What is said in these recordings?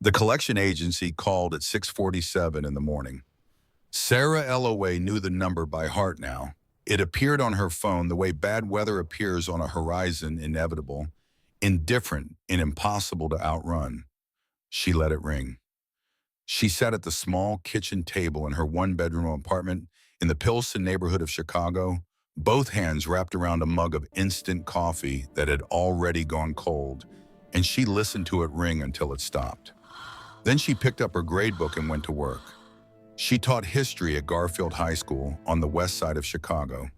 The collection agency called at 6:47 in the morning. Sarah Eloway knew the number by heart now. It appeared on her phone the way bad weather appears on a horizon, inevitable, indifferent, and impossible to outrun. She let it ring. She sat at the small kitchen table in her one-bedroom apartment in the Pilsen neighborhood of Chicago, both hands wrapped around a mug of instant coffee that had already gone cold, and she listened to it ring until it stopped. Then she picked up her gradebook and went to work. She taught history at Garfield High School on the west side of Chicago.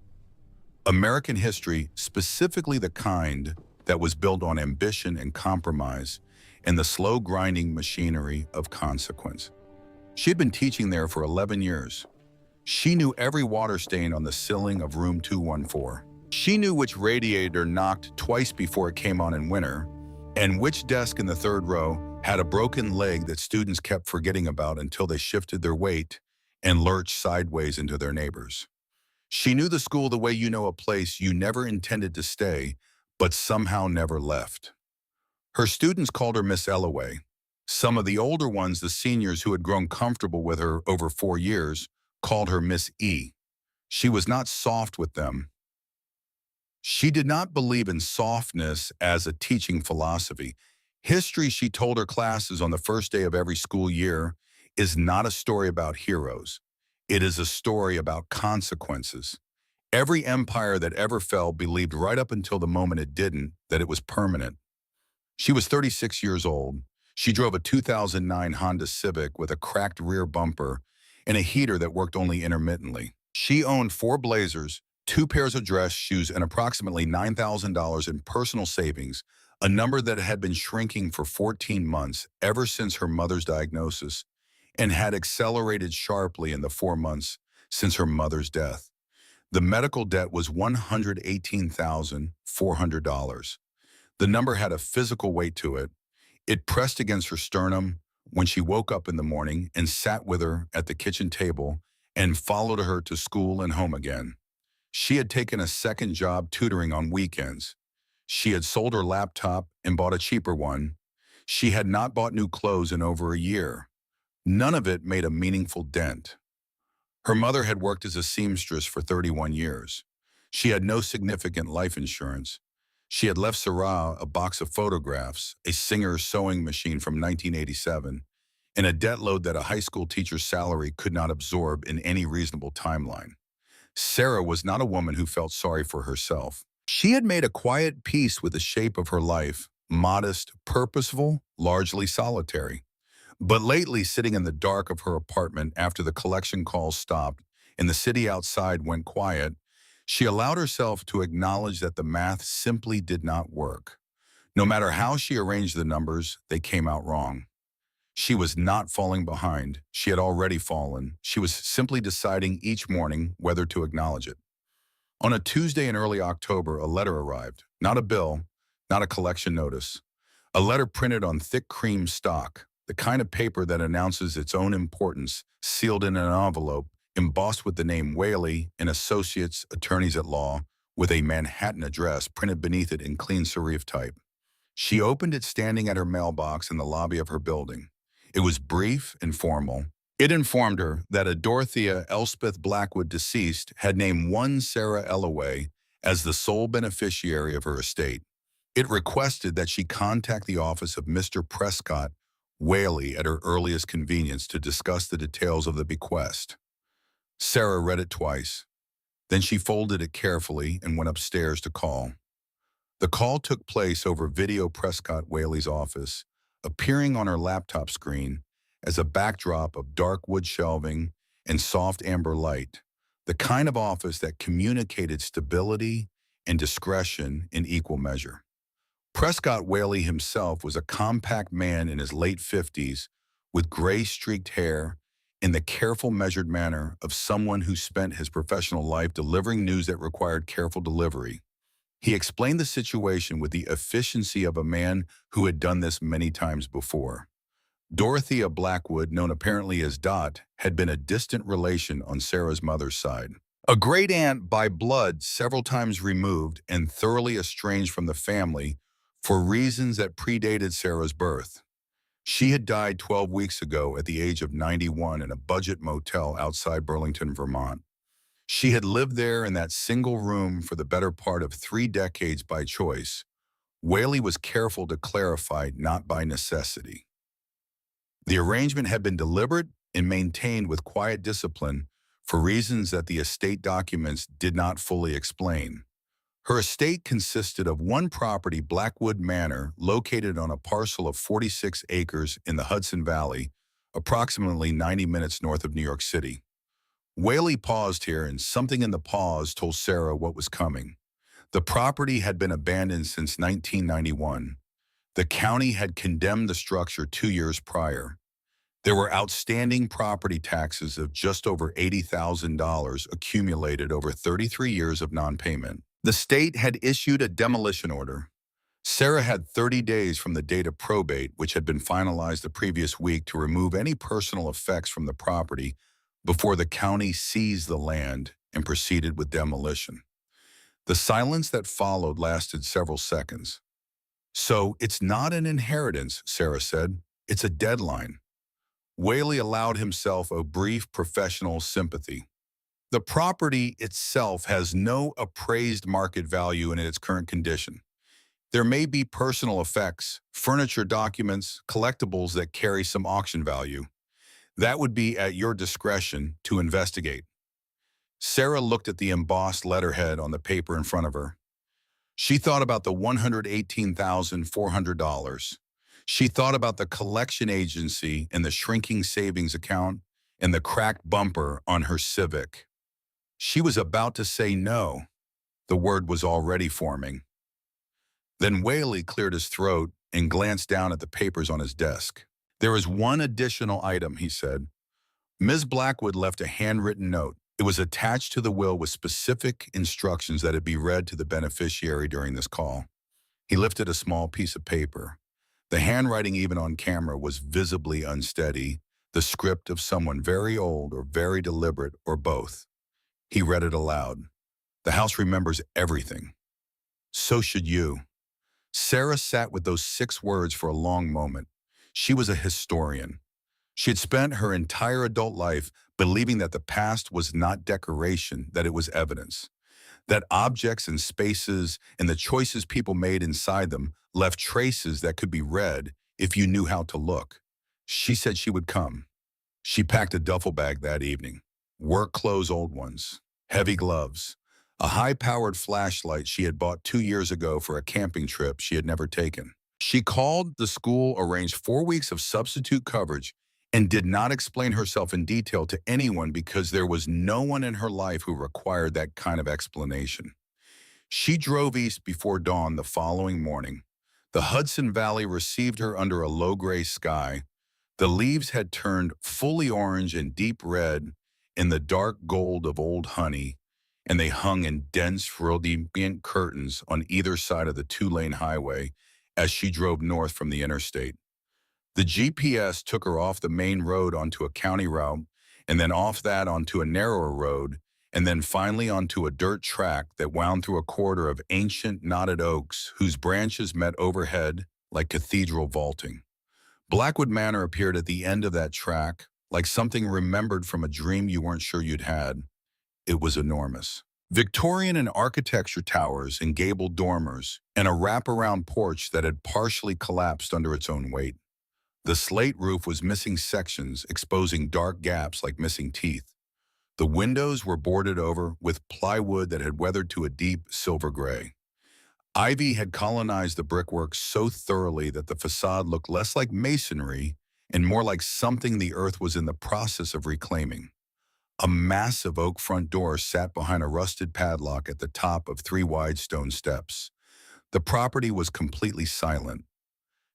American history, specifically the kind that was built on ambition and compromise and the slow grinding machinery of consequence. She had been teaching there for 11 years. She knew every water stain on the ceiling of room 214. She knew which radiator knocked twice before it came on in winter, and which desk in the third row had a broken leg that students kept forgetting about until they shifted their weight and lurched sideways into their neighbors. She knew the school the way you know a place you never intended to stay, but somehow never left. Her students called her Miss Ellaway. Some of the older ones, the seniors who had grown comfortable with her over 4 years, called her Miss E. She was not soft with them. She did not believe in softness as a teaching philosophy. History, she told her classes on the first day of every school year, is not a story about heroes. It is a story about consequences. Every empire that ever fell believed right up until the moment it didn't that it was permanent. She was 36 years old. She drove a 2009 Honda Civic with a cracked rear bumper and a heater that worked only intermittently. She owned 4 blazers, 2 pairs of dress shoes, and approximately $9,000 in personal savings, a number that had been shrinking for 14 months ever since her mother's diagnosis and had accelerated sharply in the 4 months since her mother's death. The medical debt was $118,400. The number had a physical weight to it. It pressed against her sternum when she woke up in the morning and sat with her at the kitchen table and followed her to school and home again. She had taken a second job tutoring on weekends. She had sold her laptop and bought a cheaper one. She had not bought new clothes in over a year. None of it made a meaningful dent. Her mother had worked as a seamstress for 31 years. She had no significant life insurance. She had left Sarah a box of photographs, a Singer's sewing machine from 1987, and a debt load that a high school teacher's salary could not absorb in any reasonable timeline. Sarah was not a woman who felt sorry for herself. She had made a quiet peace with the shape of her life, modest, purposeful, largely solitary. But lately, sitting in the dark of her apartment after the collection calls stopped and the city outside went quiet, she allowed herself to acknowledge that the math simply did not work. No matter how she arranged the numbers, they came out wrong. She was not falling behind. She had already fallen. She was simply deciding each morning whether to acknowledge it. On a Tuesday in early October, a letter arrived. Not a bill, not a collection notice. A letter printed on thick cream stock, the kind of paper that announces its own importance, sealed in an envelope, embossed with the name Whaley and Associates, Attorneys at Law, with a Manhattan address printed beneath it in clean serif type. She opened it standing at her mailbox in the lobby of her building. It was brief and formal. It informed her that a Dorothea Elspeth Blackwood deceased had named one Sarah Ellaway as the sole beneficiary of her estate. It requested that she contact the office of Mr. Prescott Whaley at her earliest convenience to discuss the details of the bequest. Sarah read it twice. Then she folded it carefully and went upstairs to call. The call took place over video Prescott Whaley's office, appearing on her laptop screen as a backdrop of dark wood shelving and soft amber light, the kind of office that communicated stability and discretion in equal measure. Prescott Whaley himself was a compact man in his late 50s with gray-streaked hair and the careful, measured manner of someone who spent his professional life delivering news that required careful delivery. He explained the situation with the efficiency of a man who had done this many times before. Dorothea Blackwood, known apparently as Dot, had been a distant relation on Sarah's mother's side. A great aunt by blood several times removed and thoroughly estranged from the family for reasons that predated Sarah's birth. She had died 12 weeks ago at the age of 91 in a budget motel outside Burlington, Vermont. She had lived there in that single room for the better part of 3 decades by choice. Whaley was careful to clarify, not by necessity. The arrangement had been deliberate and maintained with quiet discipline for reasons that the estate documents did not fully explain. Her estate consisted of one property, Blackwood Manor, located on a parcel of 46 acres in the Hudson Valley, approximately 90 minutes north of New York City. Whaley paused here, and something in the pause told Sarah what was coming. The property had been abandoned since 1991. The county had condemned the structure 2 years prior. There were outstanding property taxes of just over $80,000 accumulated over 33 years of non-payment. The state had issued a demolition order. Sarah had 30 days from the date of probate, which had been finalized the previous week, to remove any personal effects from the property before the county seized the land and proceeded with demolition. The silence that followed lasted several seconds. "So it's not an inheritance," Sarah said. "It's a deadline." Whaley allowed himself a brief professional sympathy. "The property itself has no appraised market value in its current condition. There may be personal effects, furniture, documents, collectibles that carry some auction value. That would be at your discretion to investigate." Sarah looked at the embossed letterhead on the paper in front of her. She thought about the $118,400. She thought about the collection agency and the shrinking savings account and the cracked bumper on her Civic. She was about to say no. The word was already forming. Then Whaley cleared his throat and glanced down at the papers on his desk. "There is one additional item," he said. Ms. Blackwood left a handwritten note. It was attached to the will with specific instructions that it be read to the beneficiary during this call. He lifted a small piece of paper. The handwriting, even on camera, was visibly unsteady, the script of someone very old or very deliberate or both. He read it aloud. "The house remembers everything. So should you." Sarah sat with those 6 words for a long moment. She was a historian. She had spent her entire adult life believing that the past was not decoration, that it was evidence, that objects and spaces and the choices people made inside them left traces that could be read if you knew how to look. She said she would come. She packed a duffel bag that evening. Work clothes, old ones, heavy gloves, a high-powered flashlight she had bought 2 years ago for a camping trip she had never taken. She called the school, arranged 4 weeks of substitute coverage, and did not explain herself in detail to anyone because there was no one in her life who required that kind of explanation. She drove east before dawn the following morning. The Hudson Valley received her under a low-gray sky. The leaves had turned fully orange and deep red in the dark gold of old honey, and they hung in dense, radiant curtains on either side of the 2-lane highway as she drove north from the interstate. The GPS took her off the main road onto a county route, and then off that onto a narrower road, and then finally onto a dirt track that wound through a corridor of ancient knotted oaks whose branches met overhead like cathedral vaulting. Blackwood Manor appeared at the end of that track, like something remembered from a dream you weren't sure you'd had. It was enormous. Victorian in architecture, towers and gabled dormers, and a wraparound porch that had partially collapsed under its own weight. The slate roof was missing sections, exposing dark gaps like missing teeth. The windows were boarded over with plywood that had weathered to a deep silver gray. Ivy had colonized the brickwork so thoroughly that the facade looked less like masonry and more like something the earth was in the process of reclaiming. A massive oak front door sat behind a rusted padlock at the top of 3 wide stone steps. The property was completely silent.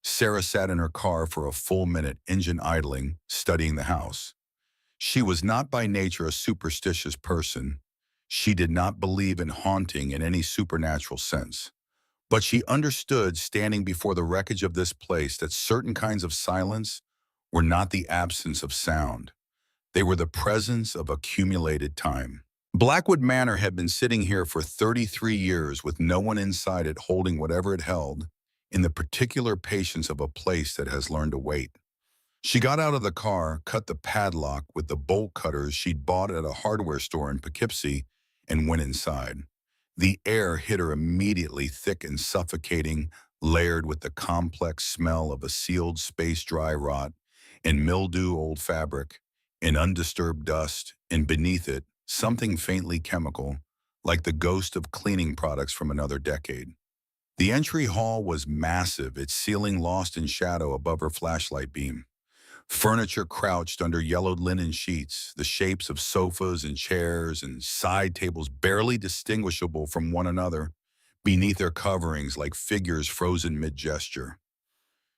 Sarah sat in her car for a full minute, engine idling, studying the house. She was not by nature a superstitious person. She did not believe in haunting in any supernatural sense. But she understood, standing before the wreckage of this place, that certain kinds of silence were not the absence of sound. They were the presence of accumulated time. Blackwood Manor had been sitting here for 33 years with no one inside it holding whatever it held, in the particular patience of a place that has learned to wait. She got out of the car, cut the padlock with the bolt cutters she'd bought at a hardware store in Poughkeepsie, and went inside. The air hit her immediately, thick and suffocating, layered with the complex smell of a sealed space dry rot and mildew old fabric, in undisturbed dust, and beneath it, something faintly chemical, like the ghost of cleaning products from another decade. The entry hall was massive, its ceiling lost in shadow above her flashlight beam. Furniture crouched under yellowed linen sheets, the shapes of sofas and chairs and side tables barely distinguishable from one another beneath their coverings like figures frozen mid-gesture.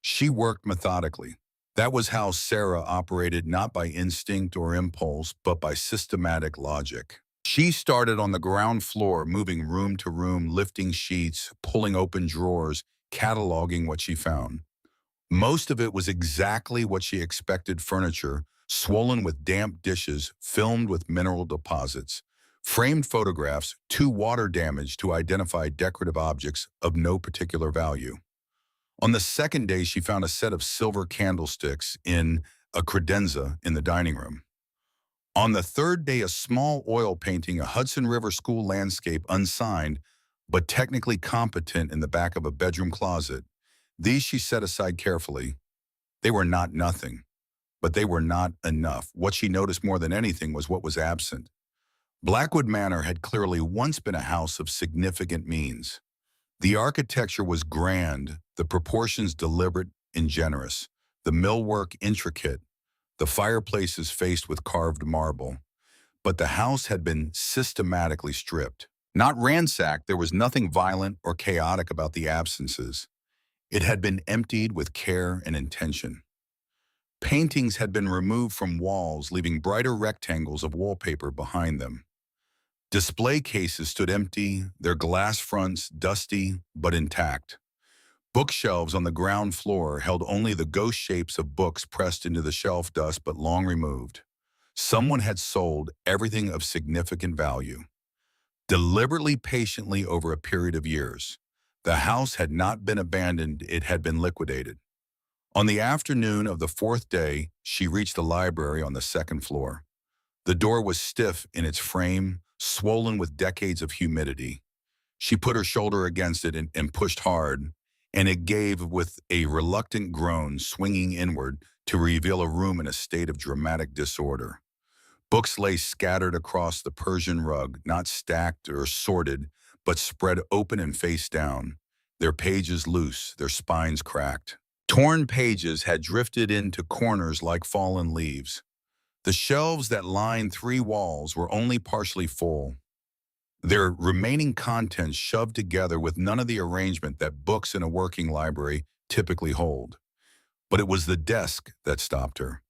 She worked methodically. That was how Sarah operated, not by instinct or impulse, but by systematic logic. She started on the ground floor, moving room to room, lifting sheets, pulling open drawers, cataloging what she found. Most of it was exactly what she expected: furniture, swollen with damp dishes, filmed with mineral deposits, framed photographs, too water damaged to identify decorative objects of no particular value. On the second day, she found a set of silver candlesticks in a credenza in the dining room. On the third day, a small oil painting, a Hudson River school landscape, unsigned, but technically competent, in the back of a bedroom closet. These she set aside carefully. They were not nothing, but they were not enough. What she noticed more than anything was what was absent. Blackwood Manor had clearly once been a house of significant means. The architecture was grand, the proportions deliberate and generous, the millwork intricate, the fireplaces faced with carved marble. But the house had been systematically stripped. Not ransacked, there was nothing violent or chaotic about the absences. It had been emptied with care and intention. Paintings had been removed from walls, leaving brighter rectangles of wallpaper behind them. Display cases stood empty, their glass fronts dusty but intact. Bookshelves on the ground floor held only the ghost shapes of books pressed into the shelf dust but long removed. Someone had sold everything of significant value, deliberately, patiently, over a period of years. The house had not been abandoned, it had been liquidated. On the afternoon of the fourth day, she reached the library on the second floor. The door was stiff in its frame, swollen with decades of humidity. She put her shoulder against it and pushed hard, and it gave with a reluctant groan, swinging inward to reveal a room in a state of dramatic disorder. Books lay scattered across the Persian rug, not stacked or sorted, but spread open and face down, their pages loose, their spines cracked. Torn pages had drifted into corners like fallen leaves. The shelves that lined three walls were only partially full, their remaining contents shoved together with none of the arrangement that books in a working library typically hold. But it was the desk that stopped her.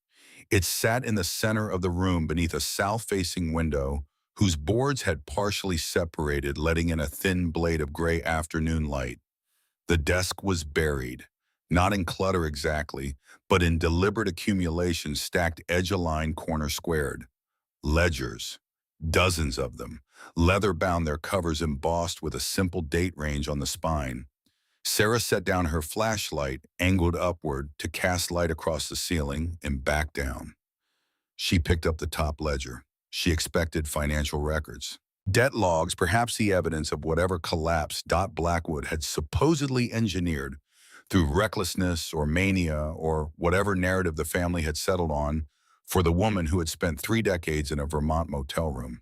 It sat in the center of the room beneath a south-facing window whose boards had partially separated, letting in a thin blade of gray afternoon light. The desk was buried, not in clutter exactly, but in deliberate accumulation, stacked edge-aligned, corner squared. Ledgers, dozens of them, leather-bound, their covers embossed with a simple date range on the spine. Sarah set down her flashlight, angled upward to cast light across the ceiling, and back down. She picked up the top ledger. She expected financial records. Debt logs, perhaps the evidence of whatever collapse Blackwood had supposedly engineered through recklessness or mania or whatever narrative the family had settled on for the woman who had spent 3 decades in a Vermont motel room.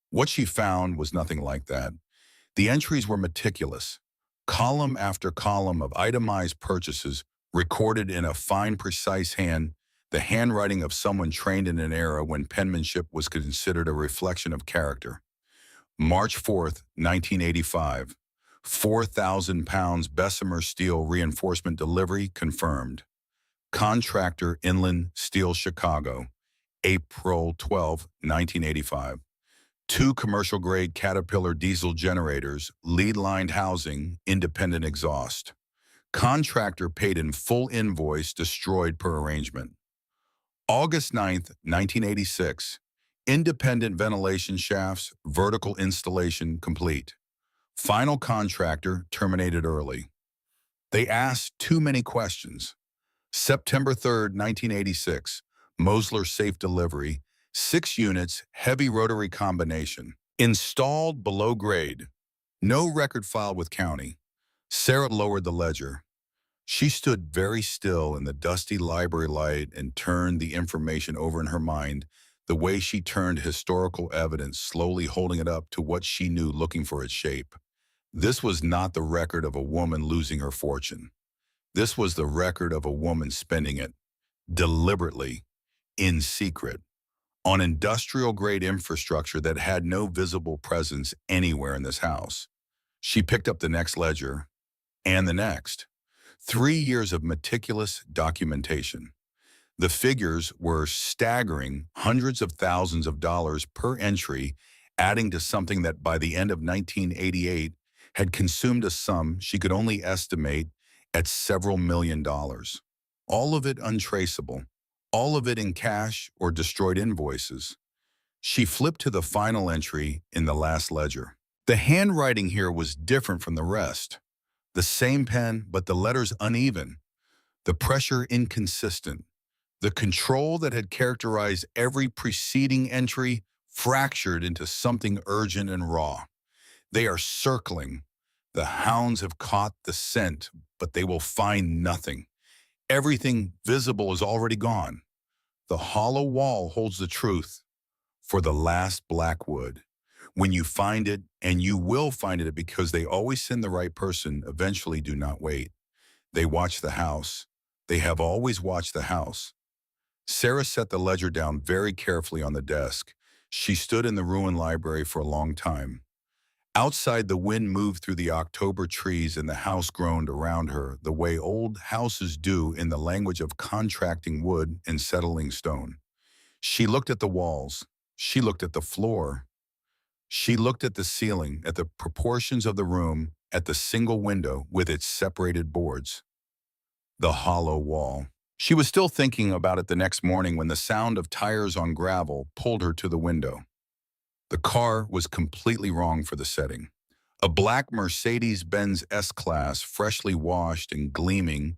What she found was nothing like that. The entries were meticulous. Column after column of itemized purchases recorded in a fine, precise hand, the handwriting of someone trained in an era when penmanship was considered a reflection of character. March 4th, 1985. 4,000 pounds Bessemer steel reinforcement delivery confirmed. Contractor Inland Steel Chicago. April 12, 1985. 2 commercial-grade Caterpillar diesel generators, lead-lined housing, independent exhaust. Contractor paid in full, invoice destroyed per arrangement. August 9th, 1986. Independent ventilation shafts, vertical installation complete. Final contractor terminated early. They asked too many questions. September 3rd, 1986, Mosler Safe Delivery, 6 units, heavy rotary combination. Installed below grade. No record filed with county. Sarah lowered the ledger. She stood very still in the dusty library light and turned the information over in her mind, the way she turned historical evidence, slowly holding it up to what she knew, looking for its shape. This was not the record of a woman losing her fortune. This was the record of a woman spending it, deliberately, in secret, on industrial-grade infrastructure that had no visible presence anywhere in this house. She picked up the next ledger, and the next. 3 years of meticulous documentation. The figures were staggering, hundreds of thousands of dollars per entry, adding to something that by the end of 1988 had consumed a sum she could only estimate at several $1,000,000. All of it untraceable, all of it in cash or destroyed invoices. She flipped to the final entry in the last ledger. The handwriting here was different from the rest. The same pen, but the letters uneven, the pressure inconsistent, the control that had characterized every preceding entry fractured into something urgent and raw. They are circling. The hounds have caught the scent, but they will find nothing. Everything visible is already gone. The hollow wall holds the truth for the last Blackwood. When you find it, and you will find it because they always send the right person, eventually do not wait. They watch the house. They have always watched the house. Sarah set the ledger down very carefully on the desk. She stood in the ruined library for a long time. Outside, the wind moved through the October trees and the house groaned around her the way old houses do in the language of contracting wood and settling stone. She looked at the walls. She looked at the floor. She looked at the ceiling, at the proportions of the room, at the single window with its separated boards. The hollow wall. She was still thinking about it the next morning when the sound of tires on gravel pulled her to the window. The car was completely wrong for the setting. A black Mercedes-Benz S-Class, freshly washed and gleaming,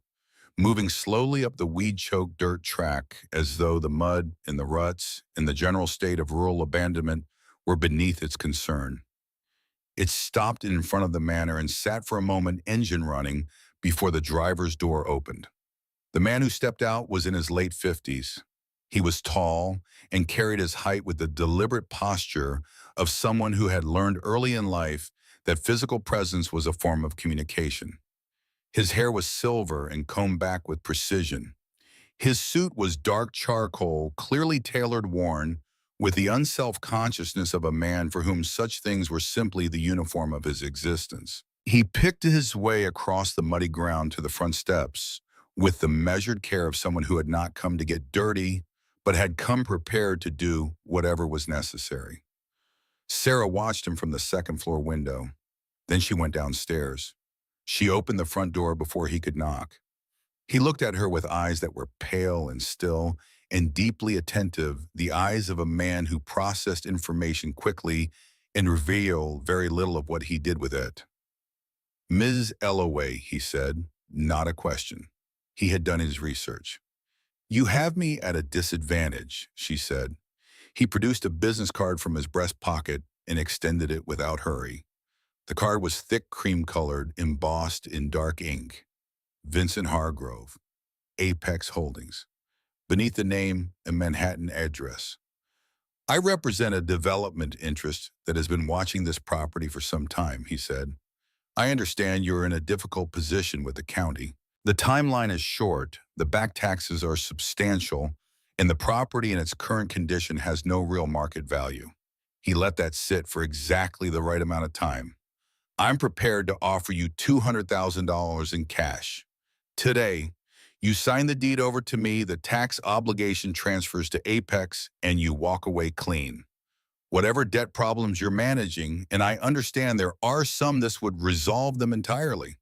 moving slowly up the weed-choked dirt track as though the mud and the ruts and the general state of rural abandonment were beneath its concern. It stopped in front of the manor and sat for a moment, engine running, before the driver's door opened. The man who stepped out was in his late 50s. He was tall and carried his height with the deliberate posture of someone who had learned early in life that physical presence was a form of communication. His hair was silver and combed back with precision. His suit was dark charcoal, clearly tailored, worn, with the unself-consciousness of a man for whom such things were simply the uniform of his existence. He picked his way across the muddy ground to the front steps, with the measured care of someone who had not come to get dirty, but had come prepared to do whatever was necessary. Sarah watched him from the second-floor window. Then she went downstairs. She opened the front door before he could knock. He looked at her with eyes that were pale and still and deeply attentive, the eyes of a man who processed information quickly and revealed very little of what he did with it. "Ms. Ellaway," he said, not a question. He had done his research. "You have me at a disadvantage," she said. He produced a business card from his breast pocket and extended it without hurry. The card was thick cream-colored, embossed in dark ink. Vincent Hargrove, Apex Holdings. Beneath the name, a Manhattan address. "I represent a development interest that has been watching this property for some time," he said. "I understand you're in a difficult position with the county. The timeline is short, the back taxes are substantial, and the property in its current condition has no real market value." He let that sit for exactly the right amount of time. "I'm prepared to offer you $200,000 in cash. Today, you sign the deed over to me, the tax obligation transfers to Apex, and you walk away clean. Whatever debt problems you're managing, and I understand there are some, this would resolve them entirely."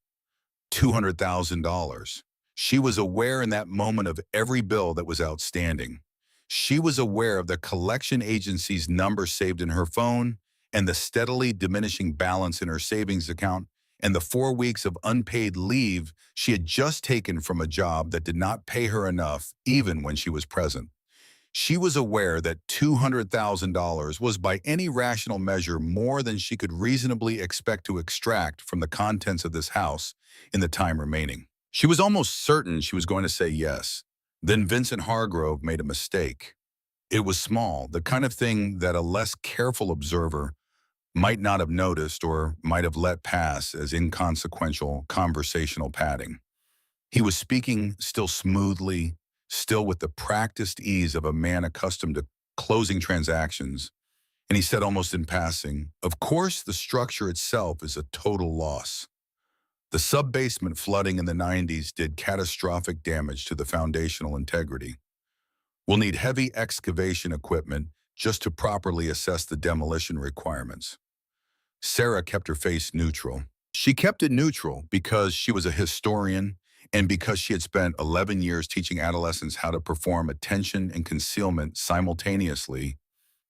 $200,000. She was aware in that moment of every bill that was outstanding. She was aware of the collection agency's number saved in her phone and the steadily diminishing balance in her savings account, and the 4 weeks of unpaid leave she had just taken from a job that did not pay her enough even when she was present. She was aware that $200,000 was by any rational measure more than she could reasonably expect to extract from the contents of this house in the time remaining. She was almost certain she was going to say yes. Then Vincent Hargrove made a mistake. It was small, the kind of thing that a less careful observer might not have noticed or might have let pass as inconsequential conversational padding. He was speaking still smoothly, still with the practiced ease of a man accustomed to closing transactions, and he said almost in passing, "Of course, the structure itself is a total loss. The sub-basement flooding in the 90s did catastrophic damage to the foundational integrity. We'll need heavy excavation equipment just to properly assess the demolition requirements." Sarah kept her face neutral. She kept it neutral because she was a historian and because she had spent 11 years teaching adolescents how to perform attention and concealment simultaneously,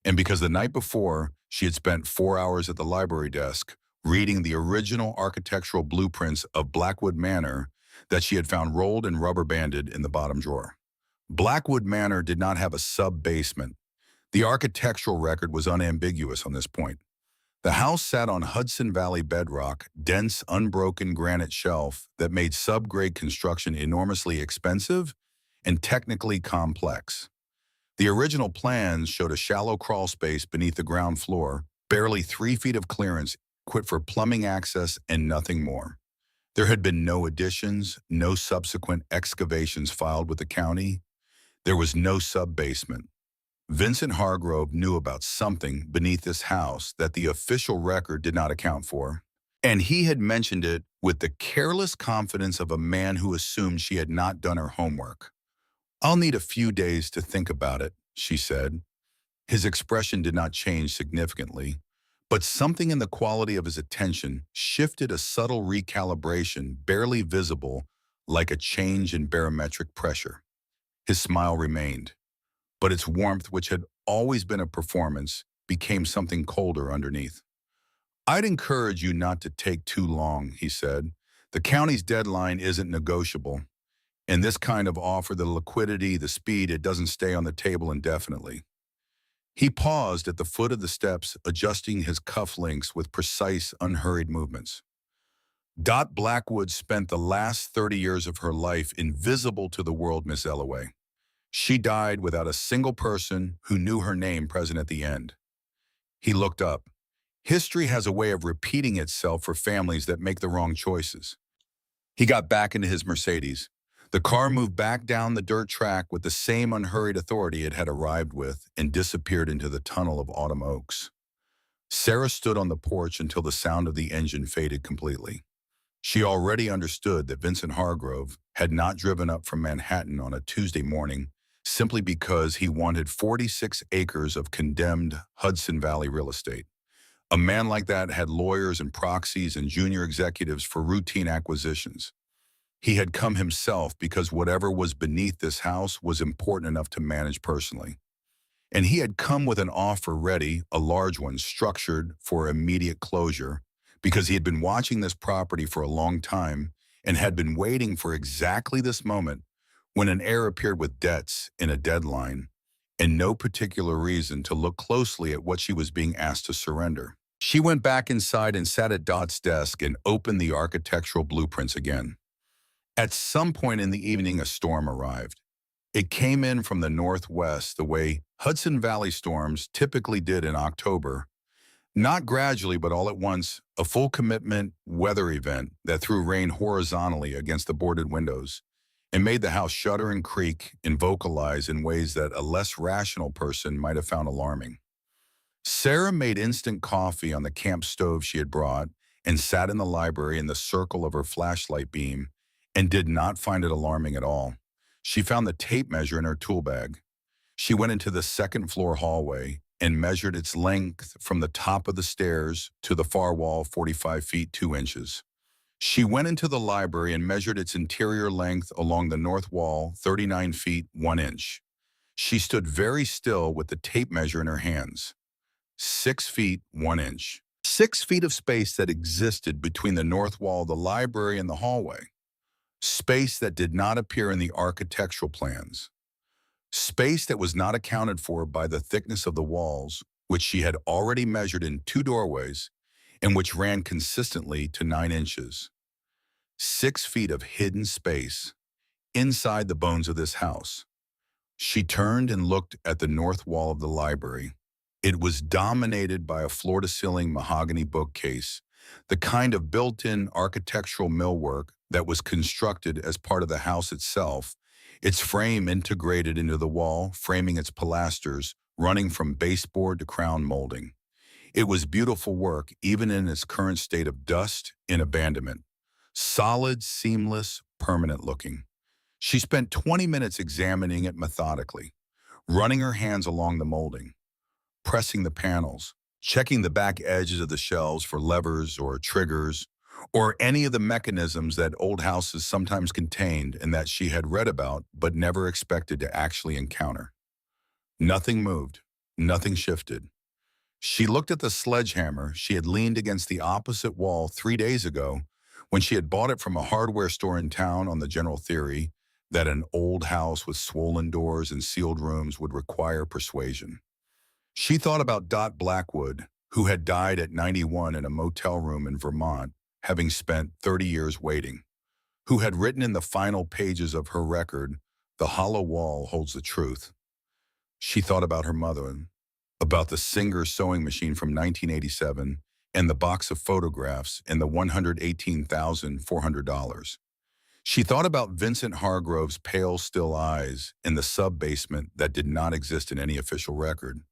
and because the night before, she had spent 4 hours at the library desk reading the original architectural blueprints of Blackwood Manor that she had found rolled and rubber banded in the bottom drawer. Blackwood Manor did not have a sub-basement. The architectural record was unambiguous on this point. The house sat on Hudson Valley bedrock, dense, unbroken granite shelf that made subgrade construction enormously expensive and technically complex. The original plans showed a shallow crawl space beneath the ground floor, barely 3 feet of clearance, equipped for plumbing access and nothing more. There had been no additions, no subsequent excavations filed with the county. There was no sub-basement. Vincent Hargrove knew about something beneath this house that the official record did not account for, and he had mentioned it with the careless confidence of a man who assumed she had not done her homework. "I'll need a few days to think about it," she said. His expression did not change significantly, but something in the quality of his attention shifted, a subtle recalibration barely visible, like a change in barometric pressure. His smile remained, but its warmth, which had always been a performance, became something colder underneath. "I'd encourage you not to take too long," he said. "The county's deadline isn't negotiable. In this kind of offer, the liquidity, the speed, it doesn't stay on the table indefinitely." He paused at the foot of the steps, adjusting his cufflinks with precise, unhurried movements. Dot Blackwood spent the last 30 years of her life invisible to the world, Miss Ellaway. She died without a single person who knew her name present at the end. He looked up. History has a way of repeating itself for families that make the wrong choices. He got back into his Mercedes. The car moved back down the dirt track with the same unhurried authority it had arrived with and disappeared into the tunnel of autumn oaks. Sarah stood on the porch until the sound of the engine faded completely. She already understood that Vincent Hargrove had not driven up from Manhattan on a Tuesday morning simply because he wanted 46 acres of condemned Hudson Valley real estate. A man like that had lawyers and proxies and junior executives for routine acquisitions. He had come himself because whatever was beneath this house was important enough to manage personally. And he had come with an offer ready, a large one, structured for immediate closure, because he had been watching this property for a long time and had been waiting for exactly this moment when an heir appeared with debts and a deadline and no particular reason to look closely at what she was being asked to surrender. She went back inside and sat at Dot's desk and opened the architectural blueprints again. At some point in the evening, a storm arrived. It came in from the northwest the way Hudson Valley storms typically did in October. Not gradually, but all at once, a full commitment weather event that threw rain horizontally against the boarded windows and made the house shudder and creak and vocalize in ways that a less rational person might have found alarming. Sarah made instant coffee on the camp stove she had brought and sat in the library in the circle of her flashlight beam and did not find it alarming at all. She found the tape measure in her tool bag. She went into the second floor hallway and measured its length from the top of the stairs to the far wall, 45 feet 2 inches. She went into the library and measured its interior length along the north wall, 39 feet 1 inch. She stood very still with the tape measure in her hands. 6 feet 1 inch. 6 feet of space that existed between the north wall of the library and the hallway. Space that did not appear in the architectural plans. Space that was not accounted for by the thickness of the walls, which she had already measured in 2 doorways, and which ran consistently to 9 inches. 6 feet of hidden space inside the bones of this house. She turned and looked at the north wall of the library. It was dominated by a floor-to-ceiling mahogany bookcase, the kind of built-in architectural millwork that was constructed as part of the house itself, its frame integrated into the wall, framing its pilasters, running from baseboard to crown molding. It was beautiful work, even in its current state of dust and abandonment. Solid, seamless, permanent looking. She spent 20 minutes examining it methodically, running her hands along the molding, pressing the panels, checking the back edges of the shelves for levers or triggers, or any of the mechanisms that old houses sometimes contained and that she had read about but never expected to actually encounter. Nothing moved. Nothing shifted. She looked at the sledgehammer she had leaned against the opposite wall 3 days ago when she had bought it from a hardware store in town on the general theory that an old house with swollen doors and sealed rooms would require persuasion. She thought about Dot Blackwood, who had died at 91 in a motel room in Vermont, having spent 30 years waiting, who had written in the final pages of her record, "The hollow wall holds the truth." She thought about her mother, about the Singer sewing machine from 1987 and the box of photographs and the $118,400. She thought about Vincent Hargrove's pale, still eyes in the sub-basement that did not exist in any official record.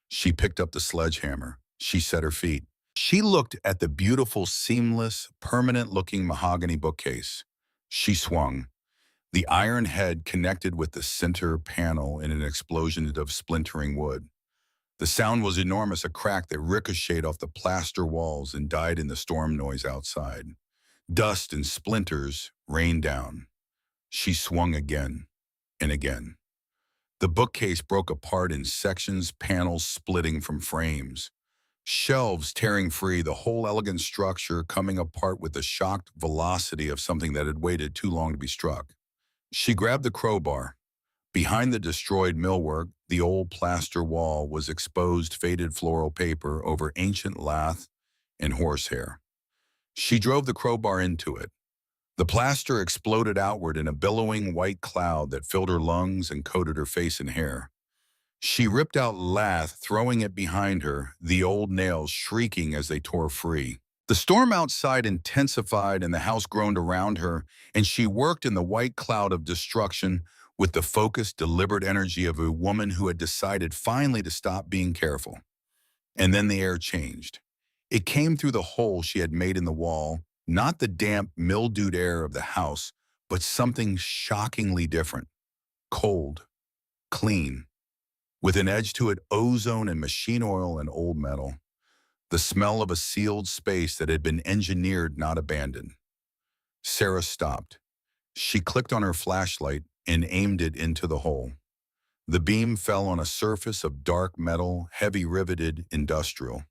She picked up the sledgehammer. She set her feet. She looked at the beautiful, seamless, permanent-looking mahogany bookcase. She swung. The iron head connected with the center panel in an explosion of splintering wood. The sound was enormous, a crack that ricocheted off the plaster walls and died in the storm noise outside. Dust and splinters rained down. She swung again and again. The bookcase broke apart in sections, panels splitting from frames. Shelves tearing free, the whole elegant structure coming apart with the shocked velocity of something that had waited too long to be struck. She grabbed the crowbar. Behind the destroyed millwork, the old plaster wall was exposed faded floral paper over ancient lath and horsehair. She drove the crowbar into it. The plaster exploded outward in a billowing white cloud that filled her lungs and coated her face and hair. She ripped out lath, throwing it behind her, the old nails shrieking as they tore free. The storm outside intensified and the house groaned around her, and she worked in the white cloud of destruction with the focused, deliberate energy of a woman who had decided finally to stop being careful. And then the air changed. It came through the hole she had made in the wall, not the damp, mildewed air of the house, but something shockingly different. Cold, clean, with an edge to it, ozone and machine oil and old metal. The smell of a sealed space that had been engineered, not abandoned. Sarah stopped. She clicked on her flashlight and aimed it into the hole. The beam fell on a surface of dark metal, heavy riveted, industrial.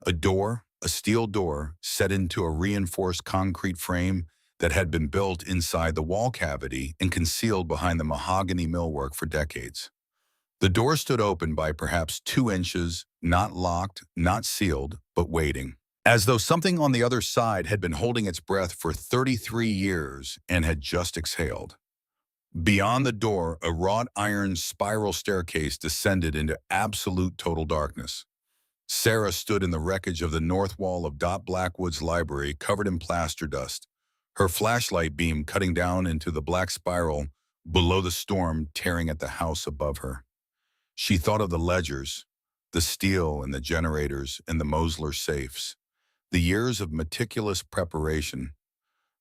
A door, a steel door, set into a reinforced concrete frame that had been built inside the wall cavity and concealed behind the mahogany millwork for decades. The door stood open by perhaps 2 inches, not locked, not sealed, but waiting, as though something on the other side had been holding its breath for 33 years and had just exhaled. Beyond the door, a wrought iron spiral staircase descended into absolute total darkness. Sarah stood in the wreckage of the north wall of Dot Blackwood's library, covered in plaster dust, her flashlight beam cutting down into the black spiral below the storm tearing at the house above her. She thought of the ledgers, the steel and the generators and the Mosler safes, the years of meticulous preparation,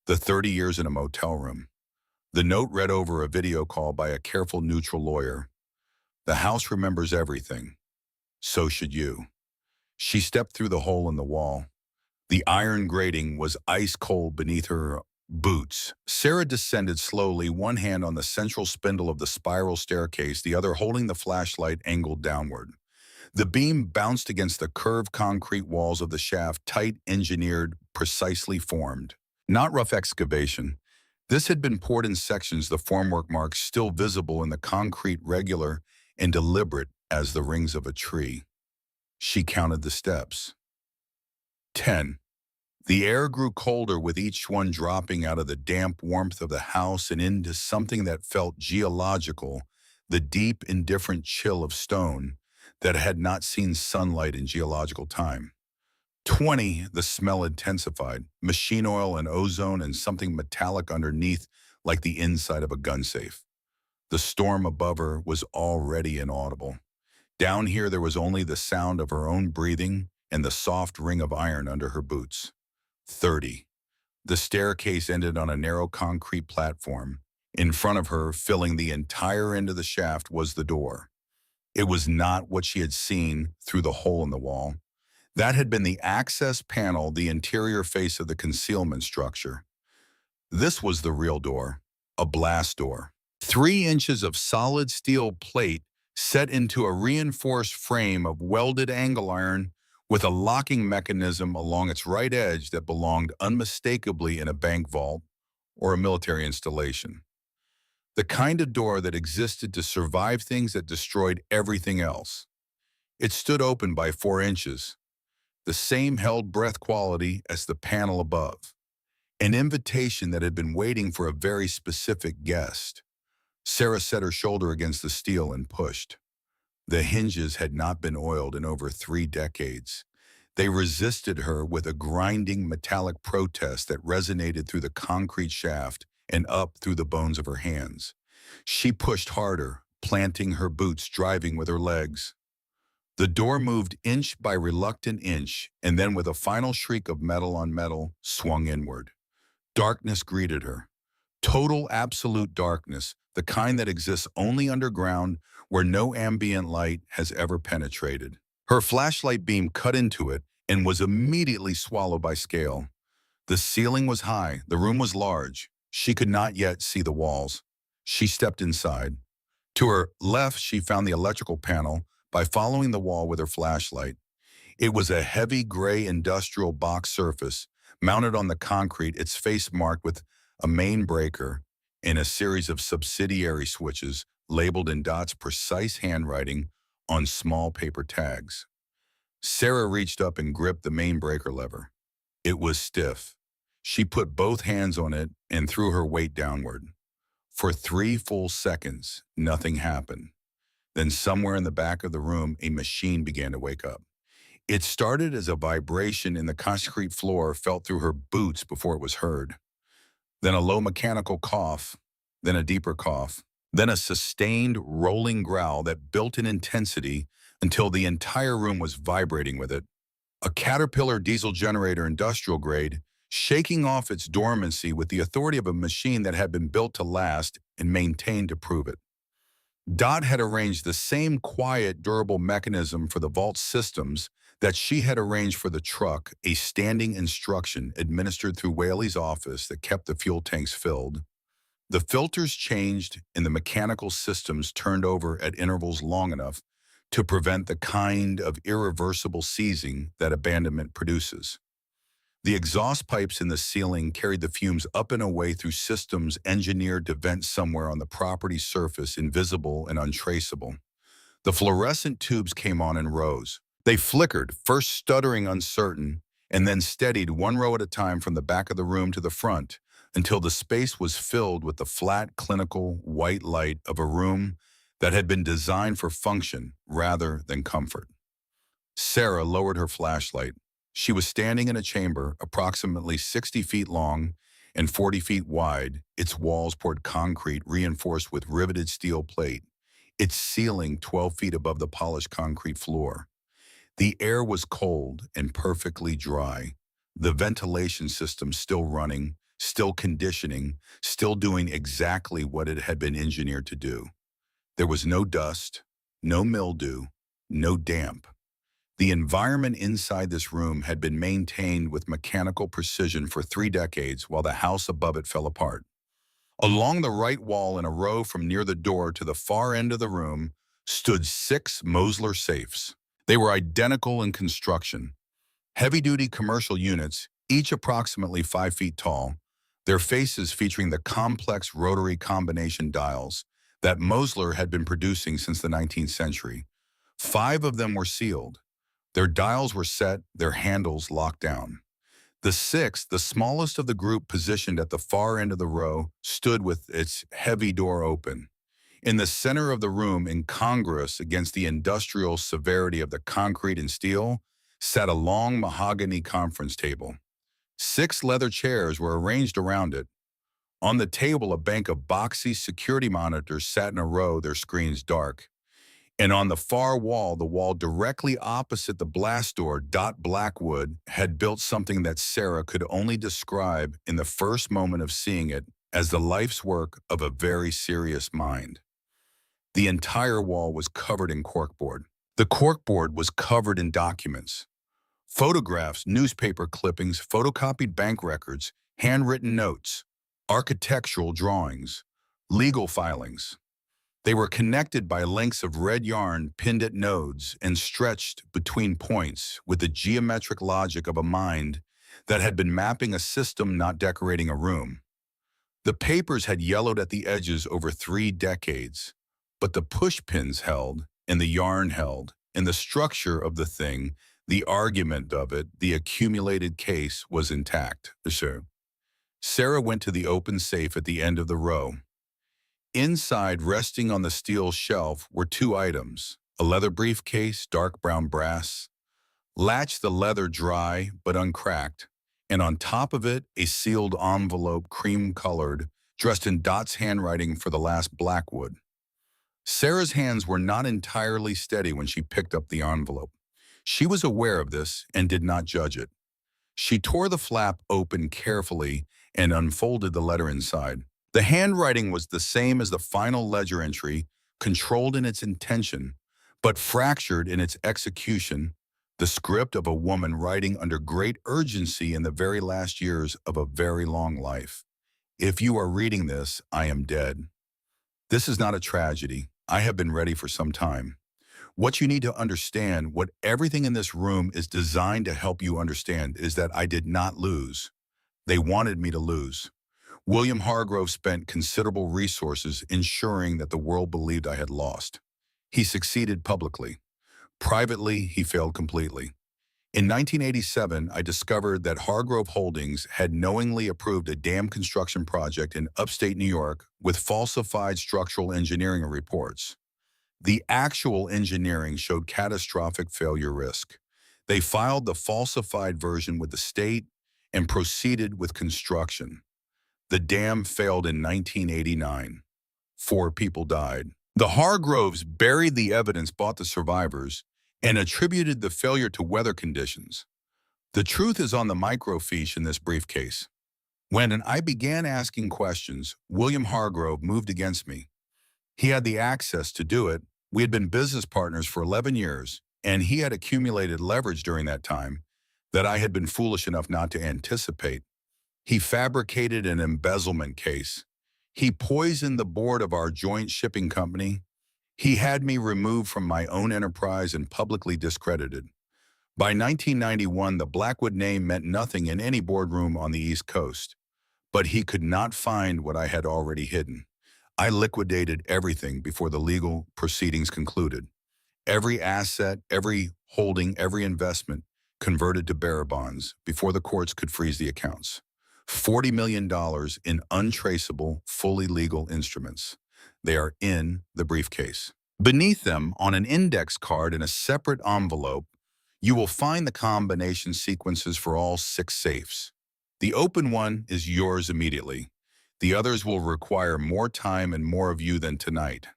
the 30 years in a motel room, the note read over a video call by a careful neutral lawyer. The house remembers everything. So should you. She stepped through the hole in the wall. The iron grating was ice cold beneath her boots. Sarah descended slowly, one hand on the central spindle of the spiral staircase, the other holding the flashlight angled downward. The beam bounced against the curved concrete walls of the shaft, tight, engineered, precisely formed. Not rough excavation. This had been poured in sections, the formwork marks still visible in the concrete, regular and deliberate as the rings of a tree. She counted the steps. 10. The air grew colder with each one, dropping out of the damp warmth of the house and into something that felt geological, the deep, indifferent chill of stone that had not seen sunlight in geological time. 20, the smell intensified, machine oil and ozone and something metallic underneath like the inside of a gun safe. The storm above her was already inaudible. Down here there was only the sound of her own breathing and the soft ring of iron under her boots. 30. The staircase ended on a narrow concrete platform. In front of her, filling the entire end of the shaft, was the door. It was not what she had seen through the hole in the wall. That had been the access panel, the interior face of the concealment structure. This was the real door, a blast door. 3 inches of solid steel plate set into a reinforced frame of welded angle iron with a locking mechanism along its right edge that belonged unmistakably in a bank vault or a military installation. The kind of door that existed to survive things that destroyed everything else. It stood open by 4 inches, the same held breath quality as the panel above. An invitation that had been waiting for a very specific guest. Sarah set her shoulder against the steel and pushed. The hinges had not been oiled in over 3 decades. They resisted her with a grinding metallic protest that resonated through the concrete shaft and up through the bones of her hands. She pushed harder, planting her boots, driving with her legs. The door moved inch by reluctant inch, and then with a final shriek of metal on metal, swung inward. Darkness greeted her. Total, absolute darkness, the kind that exists only underground where no ambient light has ever penetrated. Her flashlight beam cut into it and was immediately swallowed by scale. The ceiling was high, the room was large. She could not yet see the walls. She stepped inside. To her left, she found the electrical panel by following the wall with her flashlight. It was a heavy gray industrial box surface mounted on the concrete, its face marked with a main breaker and a series of subsidiary switches labeled in Dot's precise handwriting on small paper tags. Sarah reached up and gripped the main breaker lever. It was stiff. She put both hands on it and threw her weight downward. For 3 full seconds, nothing happened. Then somewhere in the back of the room, a machine began to wake up. It started as a vibration in the concrete floor felt through her boots before it was heard. Then a low mechanical cough, then a deeper cough, then a sustained rolling growl that built in intensity until the entire room was vibrating with it. A Caterpillar diesel generator, industrial grade, shaking off its dormancy with the authority of a machine that had been built to last and maintained to prove it. Dot had arranged the same quiet, durable mechanism for the vault systems that she had arranged for the truck, a standing instruction administered through Whaley's office that kept the fuel tanks filled. The filters changed and the mechanical systems turned over at intervals long enough to prevent the kind of irreversible seizing that abandonment produces. The exhaust pipes in the ceiling carried the fumes up and away through systems engineered to vent somewhere on the property's surface, invisible and untraceable. The fluorescent tubes came on in rows. They flickered, first stuttering uncertain, and then steadied 1 row at a time from the back of the room to the front, until the space was filled with the flat, clinical, white light of a room that had been designed for function rather than comfort. Sarah lowered her flashlight. She was standing in a chamber approximately 60 feet long and 40 feet wide, its walls poured concrete reinforced with riveted steel plate, its ceiling 12 feet above the polished concrete floor. The air was cold and perfectly dry, the ventilation system still running, still conditioning, still doing exactly what it had been engineered to do. There was no dust, no mildew, no damp. The environment inside this room had been maintained with mechanical precision for 3 decades while the house above it fell apart. Along the right wall in a row from near the door to the far end of the room stood 6 Mosler safes. They were identical in construction. Heavy-duty commercial units, each approximately 5 feet tall, their faces featuring the complex rotary combination dials that Mosler had been producing since the 19th century. 5 of them were sealed. Their dials were set, their handles locked down. The sixth, the smallest of the group positioned at the far end of the row, stood with its heavy door open. In the center of the room, incongruous against the industrial severity of the concrete and steel, sat a long mahogany conference table. 6 leather chairs were arranged around it. On the table, a bank of boxy security monitors sat in a row, their screens dark. And on the far wall, the wall directly opposite the blast door, Dot Blackwood had built something that Sarah could only describe in the first moment of seeing it as the life's work of a very serious mind. The entire wall was covered in corkboard. The corkboard was covered in documents. Photographs, newspaper clippings, photocopied bank records, handwritten notes, architectural drawings, legal filings. They were connected by lengths of red yarn pinned at nodes and stretched between points with the geometric logic of a mind that had been mapping a system, not decorating a room. The papers had yellowed at the edges over 3 decades, but the pushpins held, and the yarn held, and the structure of the thing, the argument of it, the accumulated case was intact. Sarah went to the open safe at the end of the row. Inside, resting on the steel shelf, were 2 items: a leather briefcase, dark brown brass, latched the leather dry but uncracked, and on top of it, a sealed envelope, cream-colored, dressed in Dot's handwriting for the last Blackwood. Sarah's hands were not entirely steady when she picked up the envelope. She was aware of this and did not judge it. She tore the flap open carefully and unfolded the letter inside. The handwriting was the same as the final ledger entry, controlled in its intention, but fractured in its execution, the script of a woman writing under great urgency in the very last years of a very long life. If you are reading this, I am dead. This is not a tragedy. I have been ready for some time. What you need to understand, what everything in this room is designed to help you understand, is that I did not lose. They wanted me to lose. William Hargrove spent considerable resources ensuring that the world believed I had lost. He succeeded publicly. Privately, he failed completely. In 1987, I discovered that Hargrove Holdings had knowingly approved a dam construction project in upstate New York with falsified structural engineering reports. The actual engineering showed catastrophic failure risk. They filed the falsified version with the state and proceeded with construction. The dam failed in 1989. 4 people died. The Hargroves buried the evidence, bought the survivors, and attributed the failure to weather conditions. The truth is on the microfiche in this briefcase. When I began asking questions, William Hargrove moved against me. He had the access to do it. We had been business partners for 11 years, and he had accumulated leverage during that time that I had been foolish enough not to anticipate. He fabricated an embezzlement case. He poisoned the board of our joint shipping company. He had me removed from my own enterprise and publicly discredited. By 1991, the Blackwood name meant nothing in any boardroom on the East Coast. But he could not find what I had already hidden. I liquidated everything before the legal proceedings concluded. Every asset, every holding, every investment converted to bearer bonds before the courts could freeze the accounts. $40 million in untraceable, fully legal instruments. They are in the briefcase. Beneath them, on an index card in a separate envelope, you will find the combination sequences for all 6 safes. The open one is yours immediately. The others will require more time and more of you than tonight.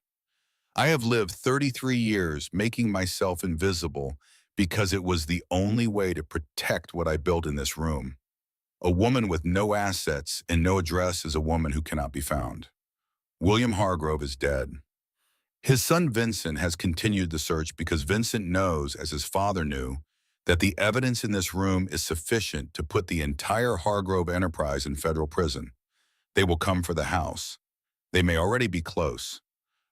I have lived 33 years making myself invisible because it was the only way to protect what I built in this room. A woman with no assets and no address is a woman who cannot be found. William Hargrove is dead. His son Vincent has continued the search because Vincent knows, as his father knew, that the evidence in this room is sufficient to put the entire Hargrove enterprise in federal prison. They will come for the house. They may already be close.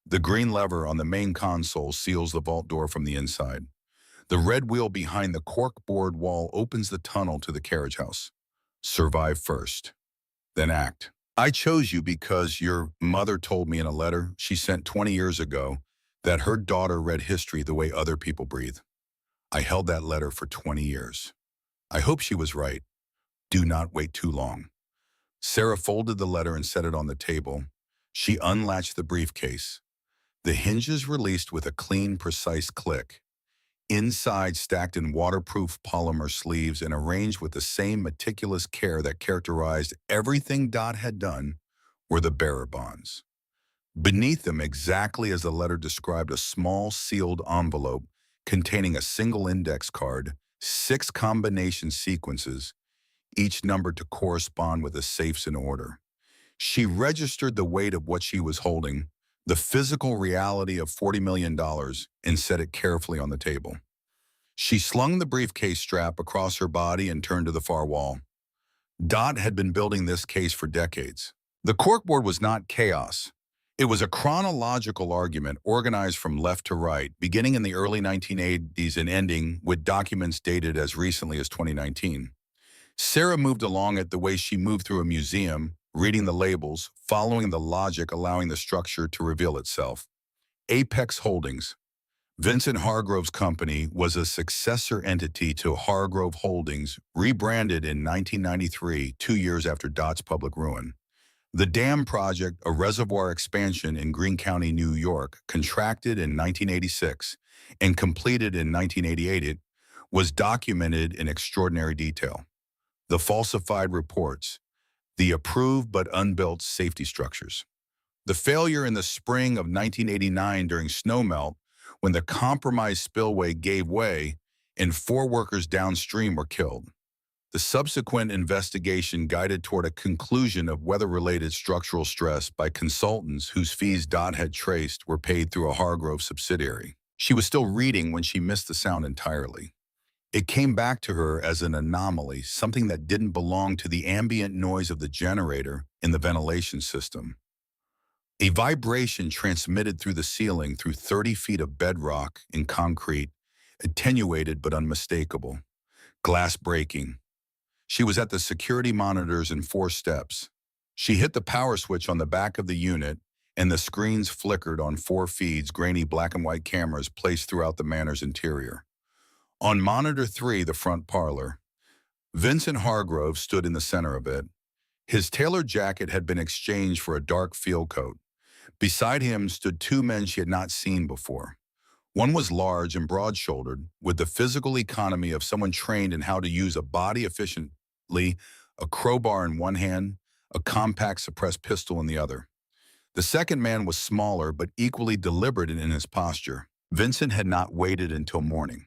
The green lever on the main console seals the vault door from the inside. The red wheel behind the corkboard wall opens the tunnel to the carriage house. Survive first, then act. I chose you because your mother told me in a letter she sent 20 years ago that her daughter read history the way other people breathe. I held that letter for 20 years. I hope she was right. Do not wait too long. Sarah folded the letter and set it on the table. She unlatched the briefcase. The hinges released with a clean, precise click. Inside, stacked in waterproof polymer sleeves and arranged with the same meticulous care that characterized everything Dot had done, were the bearer bonds. Beneath them, exactly as the letter described, a small sealed envelope containing a single index card, 6 combination sequences, each numbered to correspond with the safes in order. She registered the weight of what she was holding, the physical reality of $40 million, and set it carefully on the table. She slung the briefcase strap across her body and turned to the far wall. Dot had been building this case for decades. The corkboard was not chaos. It was a chronological argument organized from left to right, beginning in the early 1980s and ending with documents dated as recently as 2019. Sarah moved along it the way she moved through a museum, reading the labels, following the logic, allowing the structure to reveal itself. Apex Holdings. Vincent Hargrove's company was a successor entity to Hargrove Holdings, rebranded in 1993, 2 years after Dot's public ruin. The dam project, a reservoir expansion in Greene County, New York, contracted in 1986 and completed in 1988, it was documented in extraordinary detail. The falsified reports, the approved but unbuilt safety structures. The failure in the spring of 1989 during snowmelt, when the compromised spillway gave way and 4 workers downstream were killed. The subsequent investigation guided toward a conclusion of weather-related structural stress by consultants whose fees Dot had traced were paid through a Hargrove subsidiary. She was still reading when she missed the sound entirely. It came back to her as an anomaly, something that didn't belong to the ambient noise of the generator in the ventilation system. A vibration transmitted through the ceiling through 30 feet of bedrock in concrete, attenuated but unmistakable. Glass breaking. She was at the security monitors in 4 steps. She hit the power switch on the back of the unit, and the screens flickered on 4 feeds, grainy black and white cameras placed throughout the manor's interior. On monitor 3, the front parlor, Vincent Hargrove stood in the center of it. His tailored jacket had been exchanged for a dark field coat. Beside him stood 2 men she had not seen before. One was large and broad-shouldered, with the physical economy of someone trained in how to use a body efficiently, a crowbar in one hand, a compact suppressed pistol in the other. The second man was smaller but equally deliberate in his posture. Vincent had not waited until morning.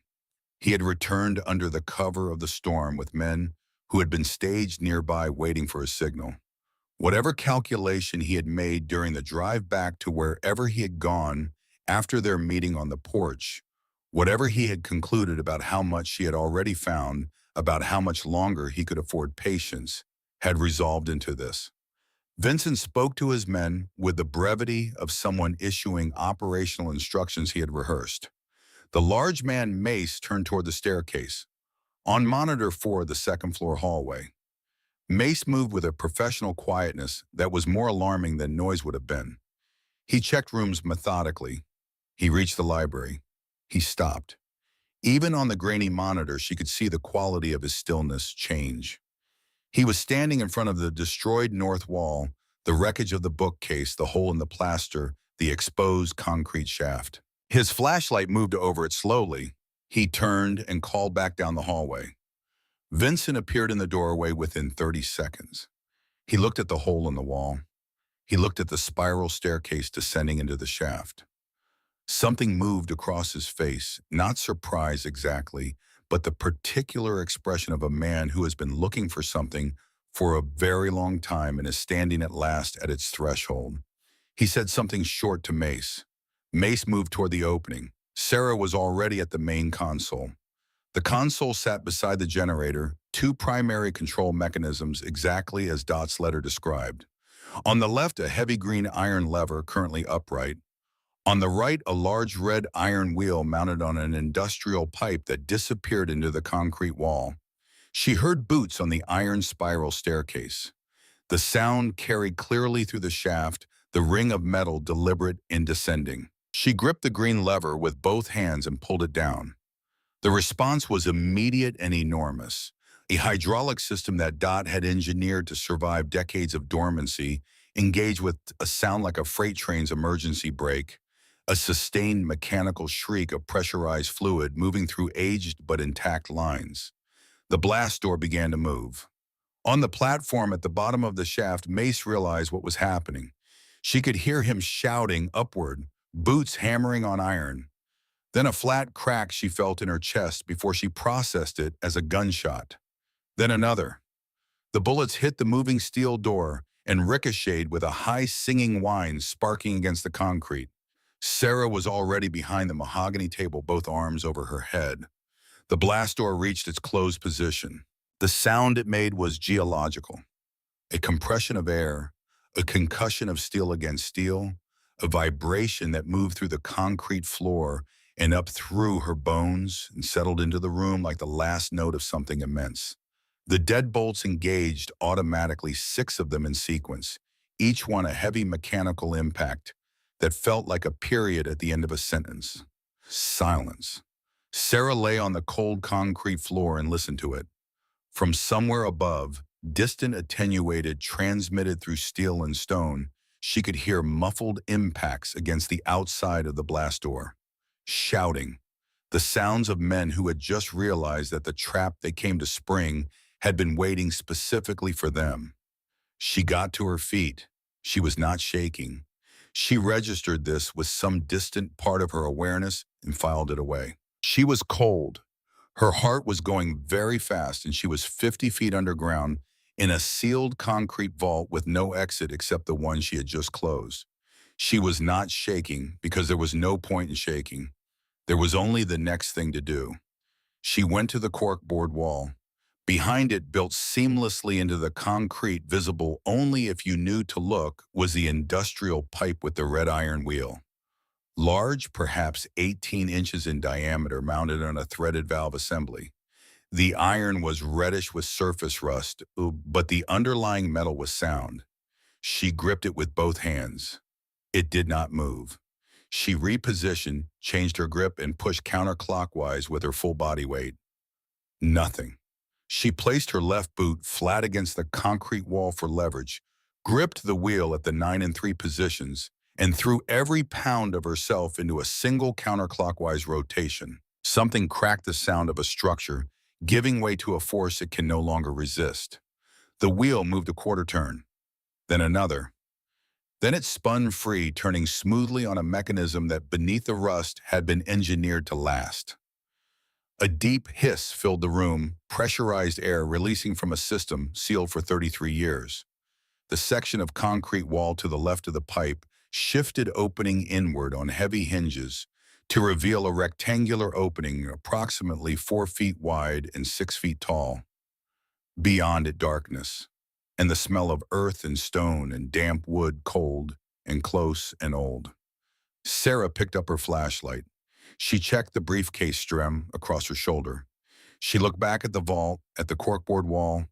He had returned under the cover of the storm with men who had been staged nearby waiting for a signal. Whatever calculation he had made during the drive back to wherever he had gone after their meeting on the porch, whatever he had concluded about how much she had already found, about how much longer he could afford patience, had resolved into this. Vincent spoke to his men with the brevity of someone issuing operational instructions he had rehearsed. The large man, Mace, turned toward the staircase. On monitor 4, the second-floor hallway. Mace moved with a professional quietness that was more alarming than noise would have been. He checked rooms methodically. He reached the library. He stopped. Even on the grainy monitor, she could see the quality of his stillness change. He was standing in front of the destroyed north wall, the wreckage of the bookcase, the hole in the plaster, the exposed concrete shaft. His flashlight moved over it slowly. He turned and called back down the hallway. Vincent appeared in the doorway within 30 seconds. He looked at the hole in the wall. He looked at the spiral staircase descending into the shaft. Something moved across his face, not surprise exactly, but the particular expression of a man who has been looking for something for a very long time and is standing at last at its threshold. He said something short to Mace. Mace moved toward the opening. Sarah was already at the main console. The console sat beside the generator, 2 primary control mechanisms exactly as Dot's letter described. On the left, a heavy green iron lever, currently upright. On the right, a large red iron wheel mounted on an industrial pipe that disappeared into the concrete wall. She heard boots on the iron spiral staircase. The sound carried clearly through the shaft, the ring of metal deliberate in descending. She gripped the green lever with both hands and pulled it down. The response was immediate and enormous. A hydraulic system that Dot had engineered to survive decades of dormancy engaged with a sound like a freight train's emergency brake, a sustained mechanical shriek of pressurized fluid moving through aged but intact lines. The blast door began to move. On the platform at the bottom of the shaft, Mace realized what was happening. She could hear him shouting upward, boots hammering on iron. Then a flat crack she felt in her chest before she processed it as a gunshot. Then another. The bullets hit the moving steel door and ricocheted with a high singing whine sparking against the concrete. Sarah was already behind the mahogany table, both arms over her head. The blast door reached its closed position. The sound it made was geological. A compression of air, a concussion of steel against steel, a vibration that moved through the concrete floor and up through her bones and settled into the room like the last note of something immense. The deadbolts engaged automatically, 6 of them in sequence, each one a heavy mechanical impact that felt like a period at the end of a sentence. Silence. Sarah lay on the cold concrete floor and listened to it. From somewhere above, distant attenuated, transmitted through steel and stone, she could hear muffled impacts against the outside of the blast door. Shouting. The sounds of men who had just realized that the trap they came to spring had been waiting specifically for them. She got to her feet. She was not shaking. She registered this with some distant part of her awareness and filed it away. She was cold. Her heart was going very fast, and she was 50 feet underground in a sealed concrete vault with no exit except the one she had just closed. She was not shaking because there was no point in shaking. There was only the next thing to do. She went to the corkboard wall. Behind it, built seamlessly into the concrete, visible only if you knew to look, was the industrial pipe with the red iron wheel. Large, perhaps 18 inches in diameter, mounted on a threaded valve assembly. The iron was reddish with surface rust, but the underlying metal was sound. She gripped it with both hands. It did not move. She repositioned, changed her grip, and pushed counterclockwise with her full body weight. Nothing. She placed her left boot flat against the concrete wall for leverage, gripped the wheel at the 9 and 3 positions, and threw every pound of herself into a single counterclockwise rotation. Something cracked, the sound of a structure, giving way to a force it can no longer resist. The wheel moved a quarter turn, then another. Then it spun free, turning smoothly on a mechanism that beneath the rust had been engineered to last. A deep hiss filled the room, pressurized air releasing from a system sealed for 33 years. The section of concrete wall to the left of the pipe shifted, opening inward on heavy hinges to reveal a rectangular opening approximately 4 feet wide and 6 feet tall. Beyond it, darkness, and the smell of earth and stone and damp wood, cold and close and old. Sarah picked up her flashlight. She checked the briefcase strim across her shoulder. She looked back at the vault, at the corkboard wall,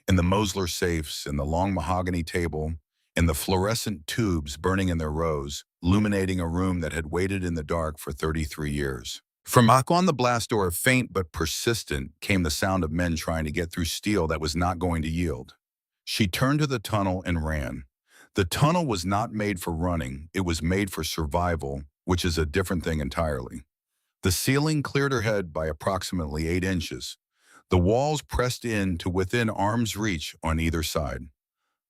and the Mosler safes, and the long mahogany table, and the fluorescent tubes burning in their rows, illuminating a room that had waited in the dark for 33 years. From back on the blast door, faint but persistent, came the sound of men trying to get through steel that was not going to yield. She turned to the tunnel and ran. The tunnel was not made for running, it was made for survival, which is a different thing entirely. The ceiling cleared her head by approximately 8 inches. The walls pressed in to within arm's reach on either side.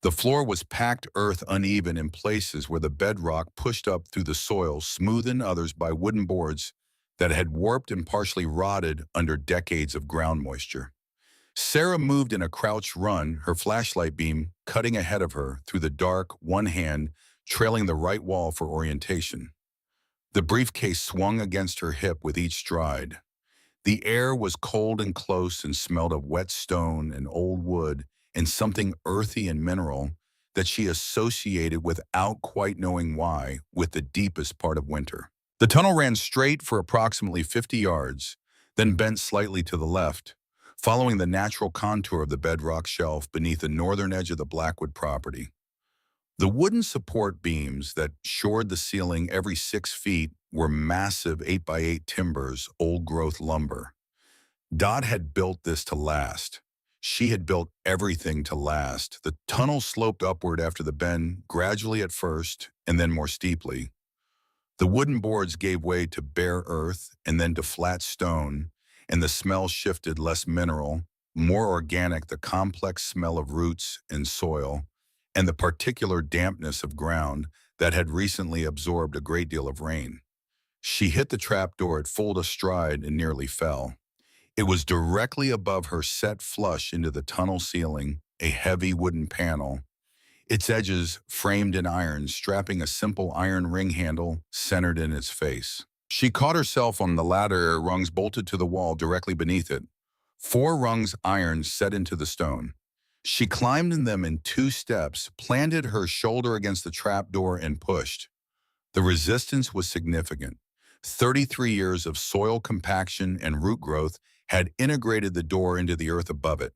The floor was packed earth, uneven in places where the bedrock pushed up through the soil, smooth in others by wooden boards that had warped and partially rotted under decades of ground moisture. Sarah moved in a crouched run, her flashlight beam cutting ahead of her through the dark, one hand trailing the right wall for orientation. The briefcase swung against her hip with each stride. The air was cold and close and smelled of wet stone and old wood and something earthy and mineral that she associated without quite knowing why with the deepest part of winter. The tunnel ran straight for approximately 50 yards, then bent slightly to the left, following the natural contour of the bedrock shelf beneath the northern edge of the Blackwood property. The wooden support beams that shored the ceiling every 6 feet were massive 8x8 timbers, old-growth lumber. Dot had built this to last. She had built everything to last. The tunnel sloped upward after the bend, gradually at first, and then more steeply. The wooden boards gave way to bare earth and then to flat stone, and the smell shifted less mineral, more organic, the complex smell of roots and soil, and the particular dampness of ground that had recently absorbed a great deal of rain. She hit the trapdoor at full stride and nearly fell. It was directly above her, set flush into the tunnel ceiling, a heavy wooden panel, its edges framed in iron, strapping a simple iron ring handle centered in its face. She caught herself on the ladder rungs bolted to the wall directly beneath it, 4 rungs iron set into the stone. She climbed in them in 2 steps, planted her shoulder against the trapdoor, and pushed. The resistance was significant. 33 years of soil compaction and root growth had integrated the door into the earth above it.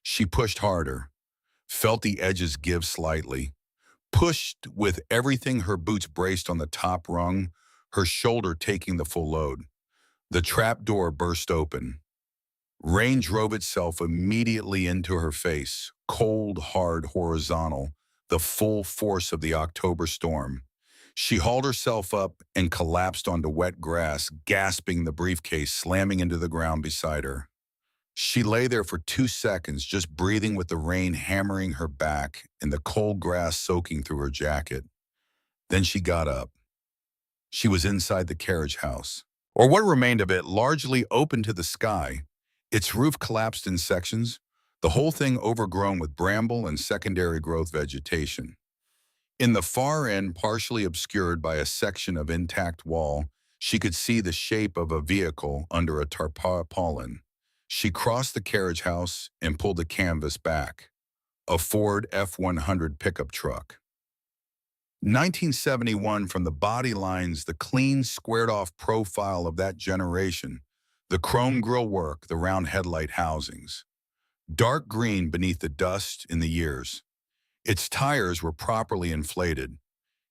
She pushed harder, felt the edges give slightly, pushed with everything her boots braced on the top rung, her shoulder taking the full load. The trapdoor burst open. Rain drove itself immediately into her face, cold, hard, horizontal, the full force of the October storm. She hauled herself up and collapsed onto wet grass, gasping, the briefcase slamming into the ground beside her. She lay there for 2 seconds, just breathing with the rain hammering her back and the cold grass soaking through her jacket. Then she got up. She was inside the carriage house, or what remained of it, largely open to the sky. Its roof collapsed in sections, the whole thing overgrown with bramble and secondary growth vegetation. In the far end, partially obscured by a section of intact wall, she could see the shape of a vehicle under a tarpaulin. She crossed the carriage house and pulled the canvas back. A Ford F-100 pickup truck. 1971, from the body lines, the clean, squared-off profile of that generation, the chrome grille work, the round headlight housings. Dark green beneath the dust in the years. Its tires were properly inflated.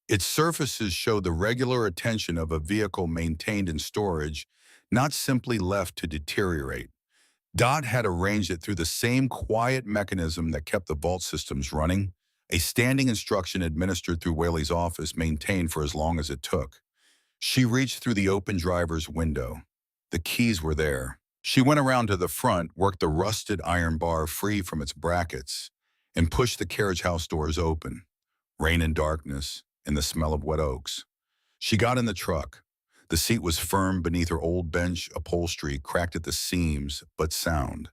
Its surfaces showed the regular attention of a vehicle maintained in storage, not simply left to deteriorate. Dot had arranged it through the same quiet mechanism that kept the vault systems running, a standing instruction administered through Whaley's office, maintained for as long as it took. She reached through the open driver's window. The keys were there. She went around to the front, worked the rusted iron bar free from its brackets, and pushed the carriage house doors open. Rain and darkness, and the smell of wet oaks. She got in the truck. The seat was firm beneath her old bench upholstery, cracked at the seams, but sound.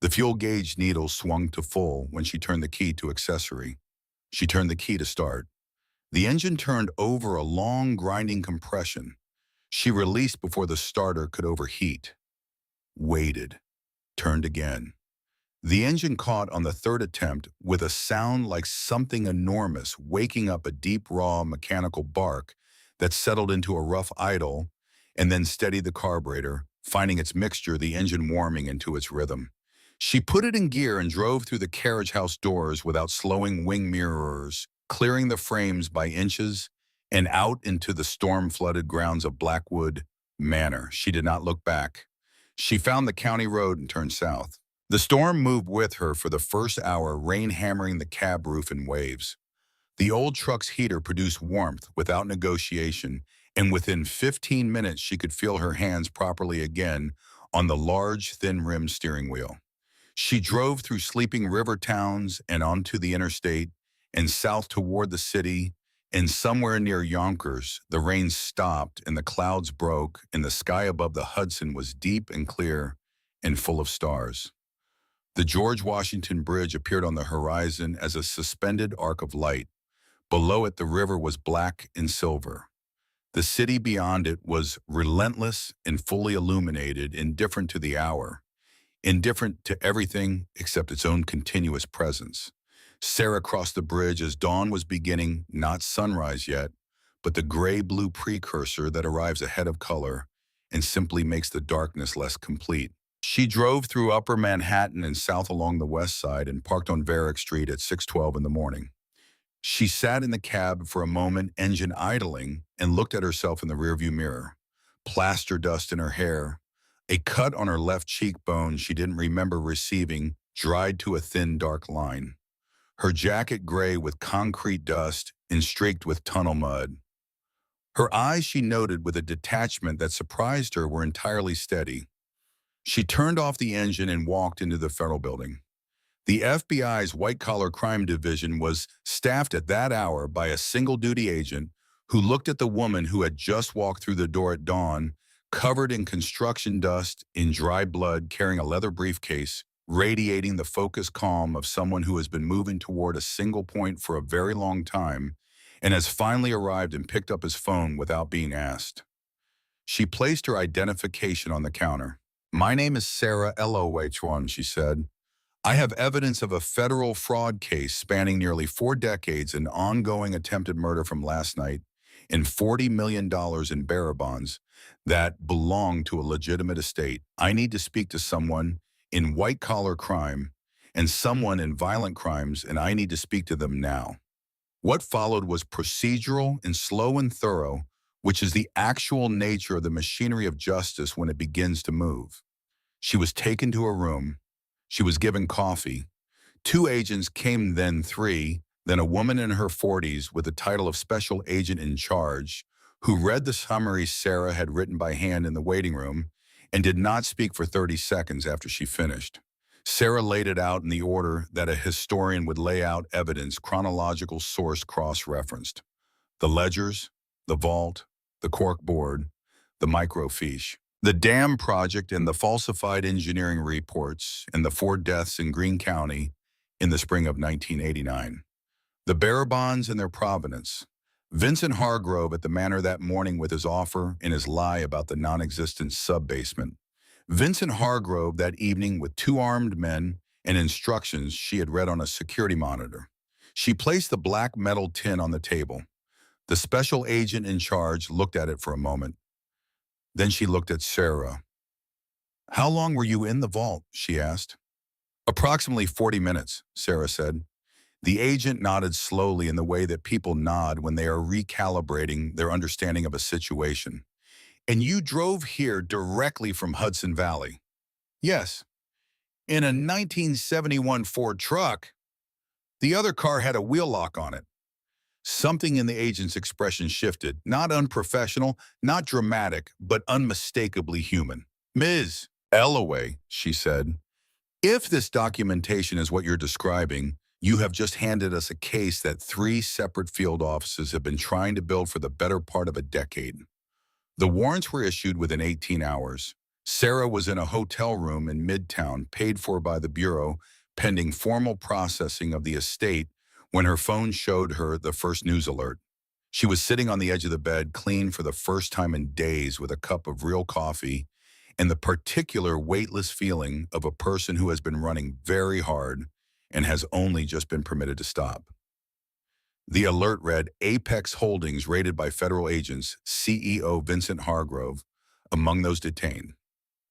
The fuel gauge needle swung to full when she turned the key to accessory. She turned the key to start. The engine turned over a long, grinding compression. She released before the starter could overheat. Waited. Turned again. The engine caught on the third attempt with a sound like something enormous waking up, a deep, raw, mechanical bark that settled into a rough idle and then steadied the carburetor, finding its mixture, the engine warming into its rhythm. She put it in gear and drove through the carriage house doors without slowing wing mirrors, clearing the frames by inches, and out into the storm-flooded grounds of Blackwood Manor. She did not look back. She found the county road and turned south. The storm moved with her for the first hour, rain hammering the cab roof in waves. The old truck's heater produced warmth without negotiation, and within 15 minutes she could feel her hands properly again on the large, thin-rimmed steering wheel. She drove through sleeping river towns and onto the interstate and south toward the city, and somewhere near Yonkers, the rain stopped and the clouds broke, and the sky above the Hudson was deep and clear and full of stars. The George Washington Bridge appeared on the horizon as a suspended arc of light. Below it, the river was black and silver. The city beyond it was relentless and fully illuminated, indifferent to the hour, indifferent to everything except its own continuous presence. Sarah crossed the bridge as dawn was beginning, not sunrise yet, but the gray-blue precursor that arrives ahead of color and simply makes the darkness less complete. She drove through Upper Manhattan and south along the west side and parked on Varick Street at 6:12 in the morning. She sat in the cab for a moment, engine idling, and looked at herself in the rearview mirror. Plaster dust in her hair, a cut on her left cheekbone she didn't remember receiving, dried to a thin, dark line. Her jacket gray with concrete dust and streaked with tunnel mud. Her eyes, she noted with a detachment that surprised her, were entirely steady. She turned off the engine and walked into the federal building. The FBI's white-collar crime division was staffed at that hour by a single-duty agent who looked at the woman who had just walked through the door at dawn, covered in construction dust, in dry blood, carrying a leather briefcase, radiating the focused calm of someone who has been moving toward a single point for a very long time and has finally arrived and picked up his phone without being asked. She placed her identification on the counter. "My name is Sarah Elohwachwan," she said. "I have evidence of a federal fraud case spanning nearly 4 decades and ongoing attempted murder from last night and $40 million in bearer bonds that belong to a legitimate estate. I need to speak to someone in white-collar crime and someone in violent crimes, and I need to speak to them now." What followed was procedural and slow and thorough, which is the actual nature of the machinery of justice when it begins to move. She was taken to a room. She was given coffee. 2 agents came, then 3, then a woman in her 40s with the title of Special Agent in Charge, who read the summary Sarah had written by hand in the waiting room and did not speak for 30 seconds after she finished. Sarah laid it out in the order that a historian would lay out evidence, chronological source cross-referenced. The ledgers, the vault, the cork board, the microfiche, the dam project and the falsified engineering reports, and the 4 deaths in Greene County in the spring of 1989. The bearer bonds and their provenance. Vincent Hargrove at the manor that morning with his offer and his lie about the non-existent sub-basement. Vincent Hargrove that evening with 2 armed men and instructions she had read on a security monitor. She placed the black metal tin on the table. The special agent in charge looked at it for a moment. Then she looked at Sarah. "How long were you in the vault?" she asked. "Approximately 40 minutes, Sarah said. The agent nodded slowly in the way that people nod when they are recalibrating their understanding of a situation. "And you drove here directly from Hudson Valley?" "Yes. In a 1971 Ford truck. The other car had a wheel lock on it." Something in the agent's expression shifted, not unprofessional, not dramatic, but unmistakably human. "Ms. Ellaway," she said, "if this documentation is what you're describing, you have just handed us a case that 3 separate field offices have been trying to build for the better part of a decade." The warrants were issued within 18 hours. Sarah was in a hotel room in Midtown, paid for by the Bureau, pending formal processing of the estate when her phone showed her the first news alert. She was sitting on the edge of the bed, clean for the first time in days, with a cup of real coffee and the particular weightless feeling of a person who has been running very hard and has only just been permitted to stop. The alert read, "Apex Holdings raided by federal agents, CEO Vincent Hargrove among those detained."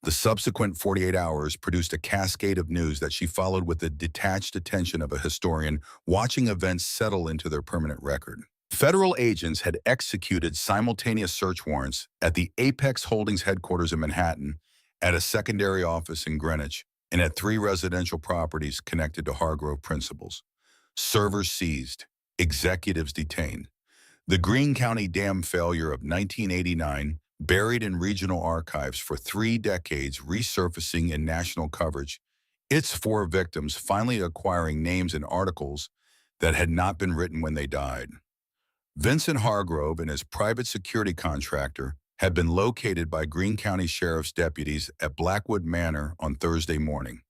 The subsequent 48 hours produced a cascade of news that she followed with the detached attention of a historian watching events settle into their permanent record. Federal agents had executed simultaneous search warrants at the Apex Holdings headquarters in Manhattan, at a secondary office in Greenwich, and at 3 residential properties connected to Hargrove principals. Servers seized, executives detained. The Greene County dam failure of 1989, buried in regional archives for 3 decades, resurfacing in national coverage, its 4 victims finally acquiring names in articles that had not been written when they died. Vincent Hargrove and his private security contractor had been located by Greene County Sheriff's deputies at Blackwood Manor on Thursday morning.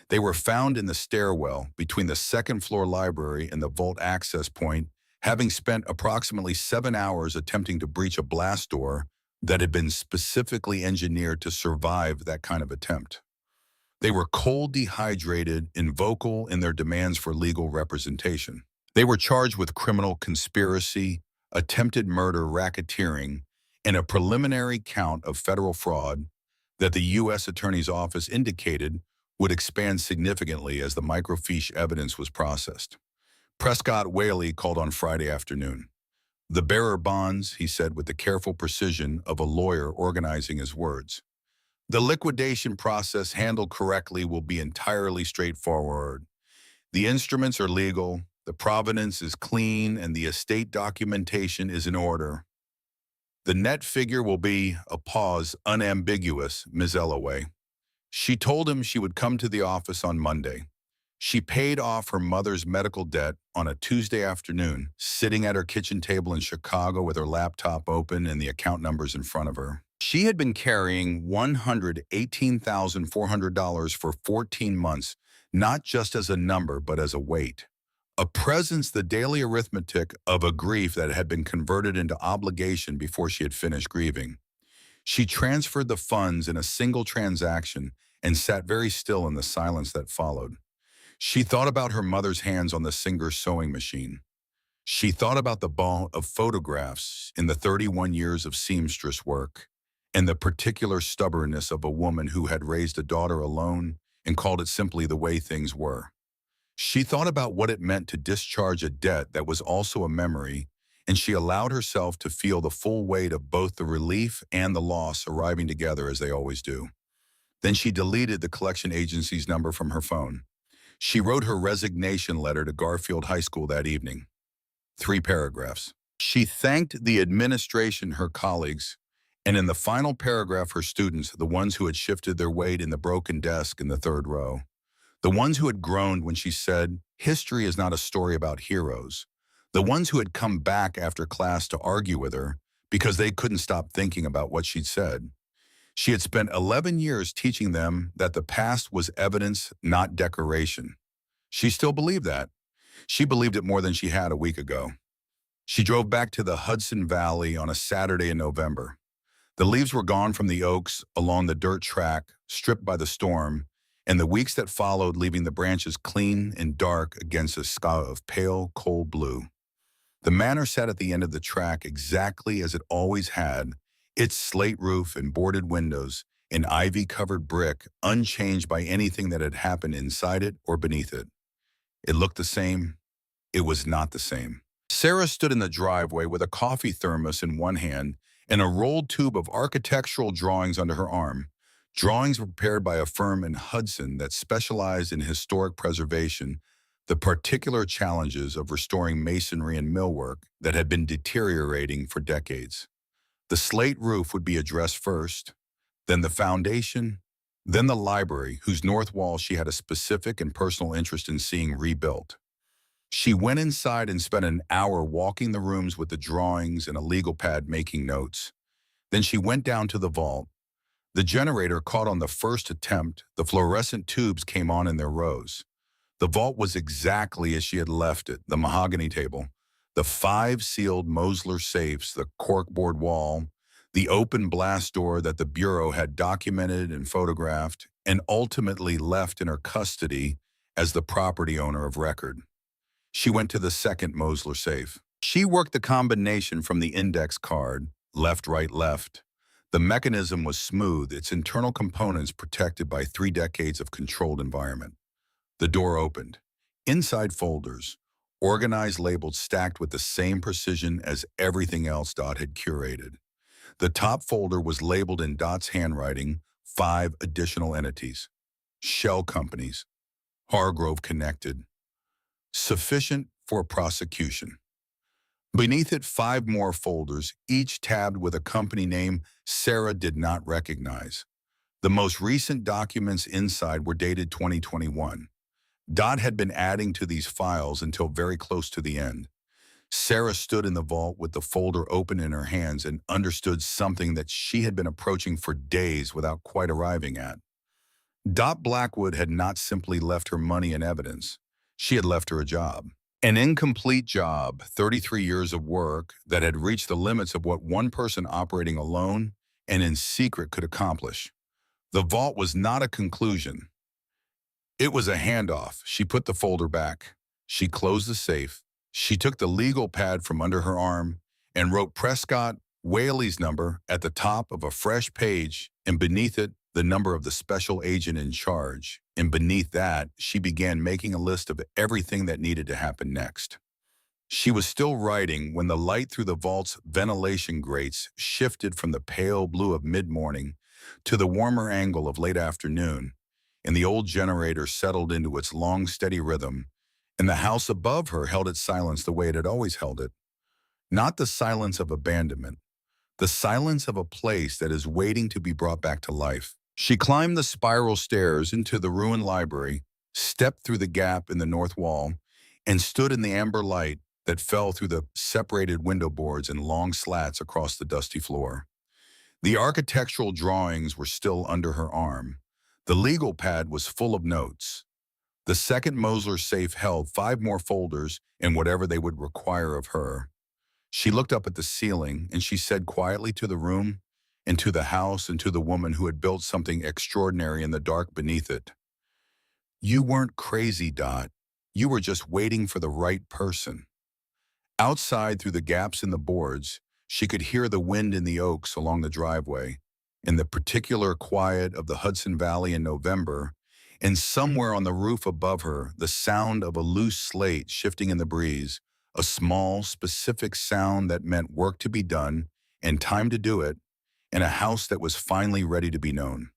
They were found in the stairwell between the second-floor library and the vault access point, having spent approximately 7 hours attempting to breach a blast door that had been specifically engineered to survive that kind of attempt. They were cold, dehydrated, and vocal in their demands for legal representation. They were charged with criminal conspiracy, attempted murder, racketeering, and a preliminary count of federal fraud that the U.S. Attorney's Office indicated would expand significantly as the microfiche evidence was processed. Prescott Whaley called on Friday afternoon. The bearer bonds, he said with the careful precision of a lawyer organizing his words. The liquidation process handled correctly will be entirely straightforward. The instruments are legal, the provenance is clean, and the estate documentation is in order. The net figure will be, a pause, unambiguous, Ms. Ellaway. She told him she would come to the office on Monday. She paid off her mother's medical debt on a Tuesday afternoon, sitting at her kitchen table in Chicago with her laptop open and the account numbers in front of her. She had been carrying $118,400 for 14 months, not just as a number, but as a weight. A presence, the daily arithmetic of a grief that had been converted into obligation before she had finished grieving. She transferred the funds in a single transaction and sat very still in the silence that followed. She thought about her mother's hands on the Singer sewing machine. She thought about the ball of photographs in the 31 years of seamstress work and the particular stubbornness of a woman who had raised a daughter alone and called it simply the way things were. She thought about what it meant to discharge a debt that was also a memory, and she allowed herself to feel the full weight of both the relief and the loss arriving together as they always do. Then she deleted the collection agency's number from her phone. She wrote her resignation letter to Garfield High School that evening. 3 paragraphs. She thanked the administration, her colleagues, and in the final paragraph, her students, the ones who had shifted their weight in the broken desk in the 3rd row. The ones who had groaned when she said, history is not a story about heroes. The ones who had come back after class to argue with her because they couldn't stop thinking about what she'd said. She had spent 11 years teaching them that the past was evidence, not decoration. She still believed that. She believed it more than she had a week ago. She drove back to the Hudson Valley on a Saturday in November. The leaves were gone from the oaks along the dirt track, stripped by the storm, and the weeks that followed leaving the branches clean and dark against a sky of pale, cold blue. The manor sat at the end of the track exactly as it always had, its slate roof and boarded windows, an ivy-covered brick, unchanged by anything that had happened inside it or beneath it. It looked the same. It was not the same. Sarah stood in the driveway with a coffee thermos in one hand and a rolled tube of architectural drawings under her arm. Drawings were prepared by a firm in Hudson that specialized in historic preservation, the particular challenges of restoring masonry and millwork that had been deteriorating for decades. The slate roof would be addressed first, then the foundation, then the library, whose north wall she had a specific and personal interest in seeing rebuilt. She went inside and spent an hour walking the rooms with the drawings and a legal pad making notes. Then she went down to the vault. The generator caught on the first attempt. The fluorescent tubes came on in their rows. The vault was exactly as she had left it, the mahogany table, the 5 sealed Mosler safes, the corkboard wall, the open blast door that the Bureau had documented and photographed and ultimately left in her custody as the property owner of record. She went to the second Mosler safe. She worked the combination from the index card, left, right, left. The mechanism was smooth, its internal components protected by 3 decades of controlled environment. The door opened. Inside folders, organized, labeled, stacked with the same precision as everything else Dot had curated. The top folder was labeled in Dot's handwriting, 5 additional entities. Shell companies. Hargrove connected. Sufficient for prosecution. Beneath it, 5 more folders, each tabbed with a company name Sarah did not recognize. The most recent documents inside were dated 2021. Dot had been adding to these files until very close to the end. Sarah stood in the vault with the folder open in her hands and understood something that she had been approaching for days without quite arriving at. Dot Blackwood had not simply left her money in evidence. She had left her a job. An incomplete job, 33 years of work that had reached the limits of what one person operating alone and in secret could accomplish. The vault was not a conclusion. It was a handoff. She put the folder back. She closed the safe. She took the legal pad from under her arm and wrote Prescott Whaley's number at the top of a fresh page, and beneath it, the number of the special agent in charge. And beneath that, she began making a list of everything that needed to happen next. She was still writing when the light through the vault's ventilation grates shifted from the pale blue of mid-morning to the warmer angle of late afternoon, and the old generator settled into its long, steady rhythm, and the house above her held its silence the way it had always held it. Not the silence of abandonment, the silence of a place that is waiting to be brought back to life. She climbed the spiral stairs into the ruined library, stepped through the gap in the north wall, and stood in the amber light that fell through the separated window boards in long slats across the dusty floor. The architectural drawings were still under her arm. The legal pad was full of notes. The second Mosler safe held 5 more folders and whatever they would require of her. She looked up at the ceiling and she said quietly to the room and to the house and to the woman who had built something extraordinary in the dark beneath it. You weren't crazy, Dot. You were just waiting for the right person. Outside, through the gaps in the boards, she could hear the wind in the oaks along the driveway, in the particular quiet of the Hudson Valley in November, and somewhere on the roof above her, the sound of a loose slate shifting in the breeze, a small, specific sound that meant work to be done and time to do it, and a house that was finally ready to be known.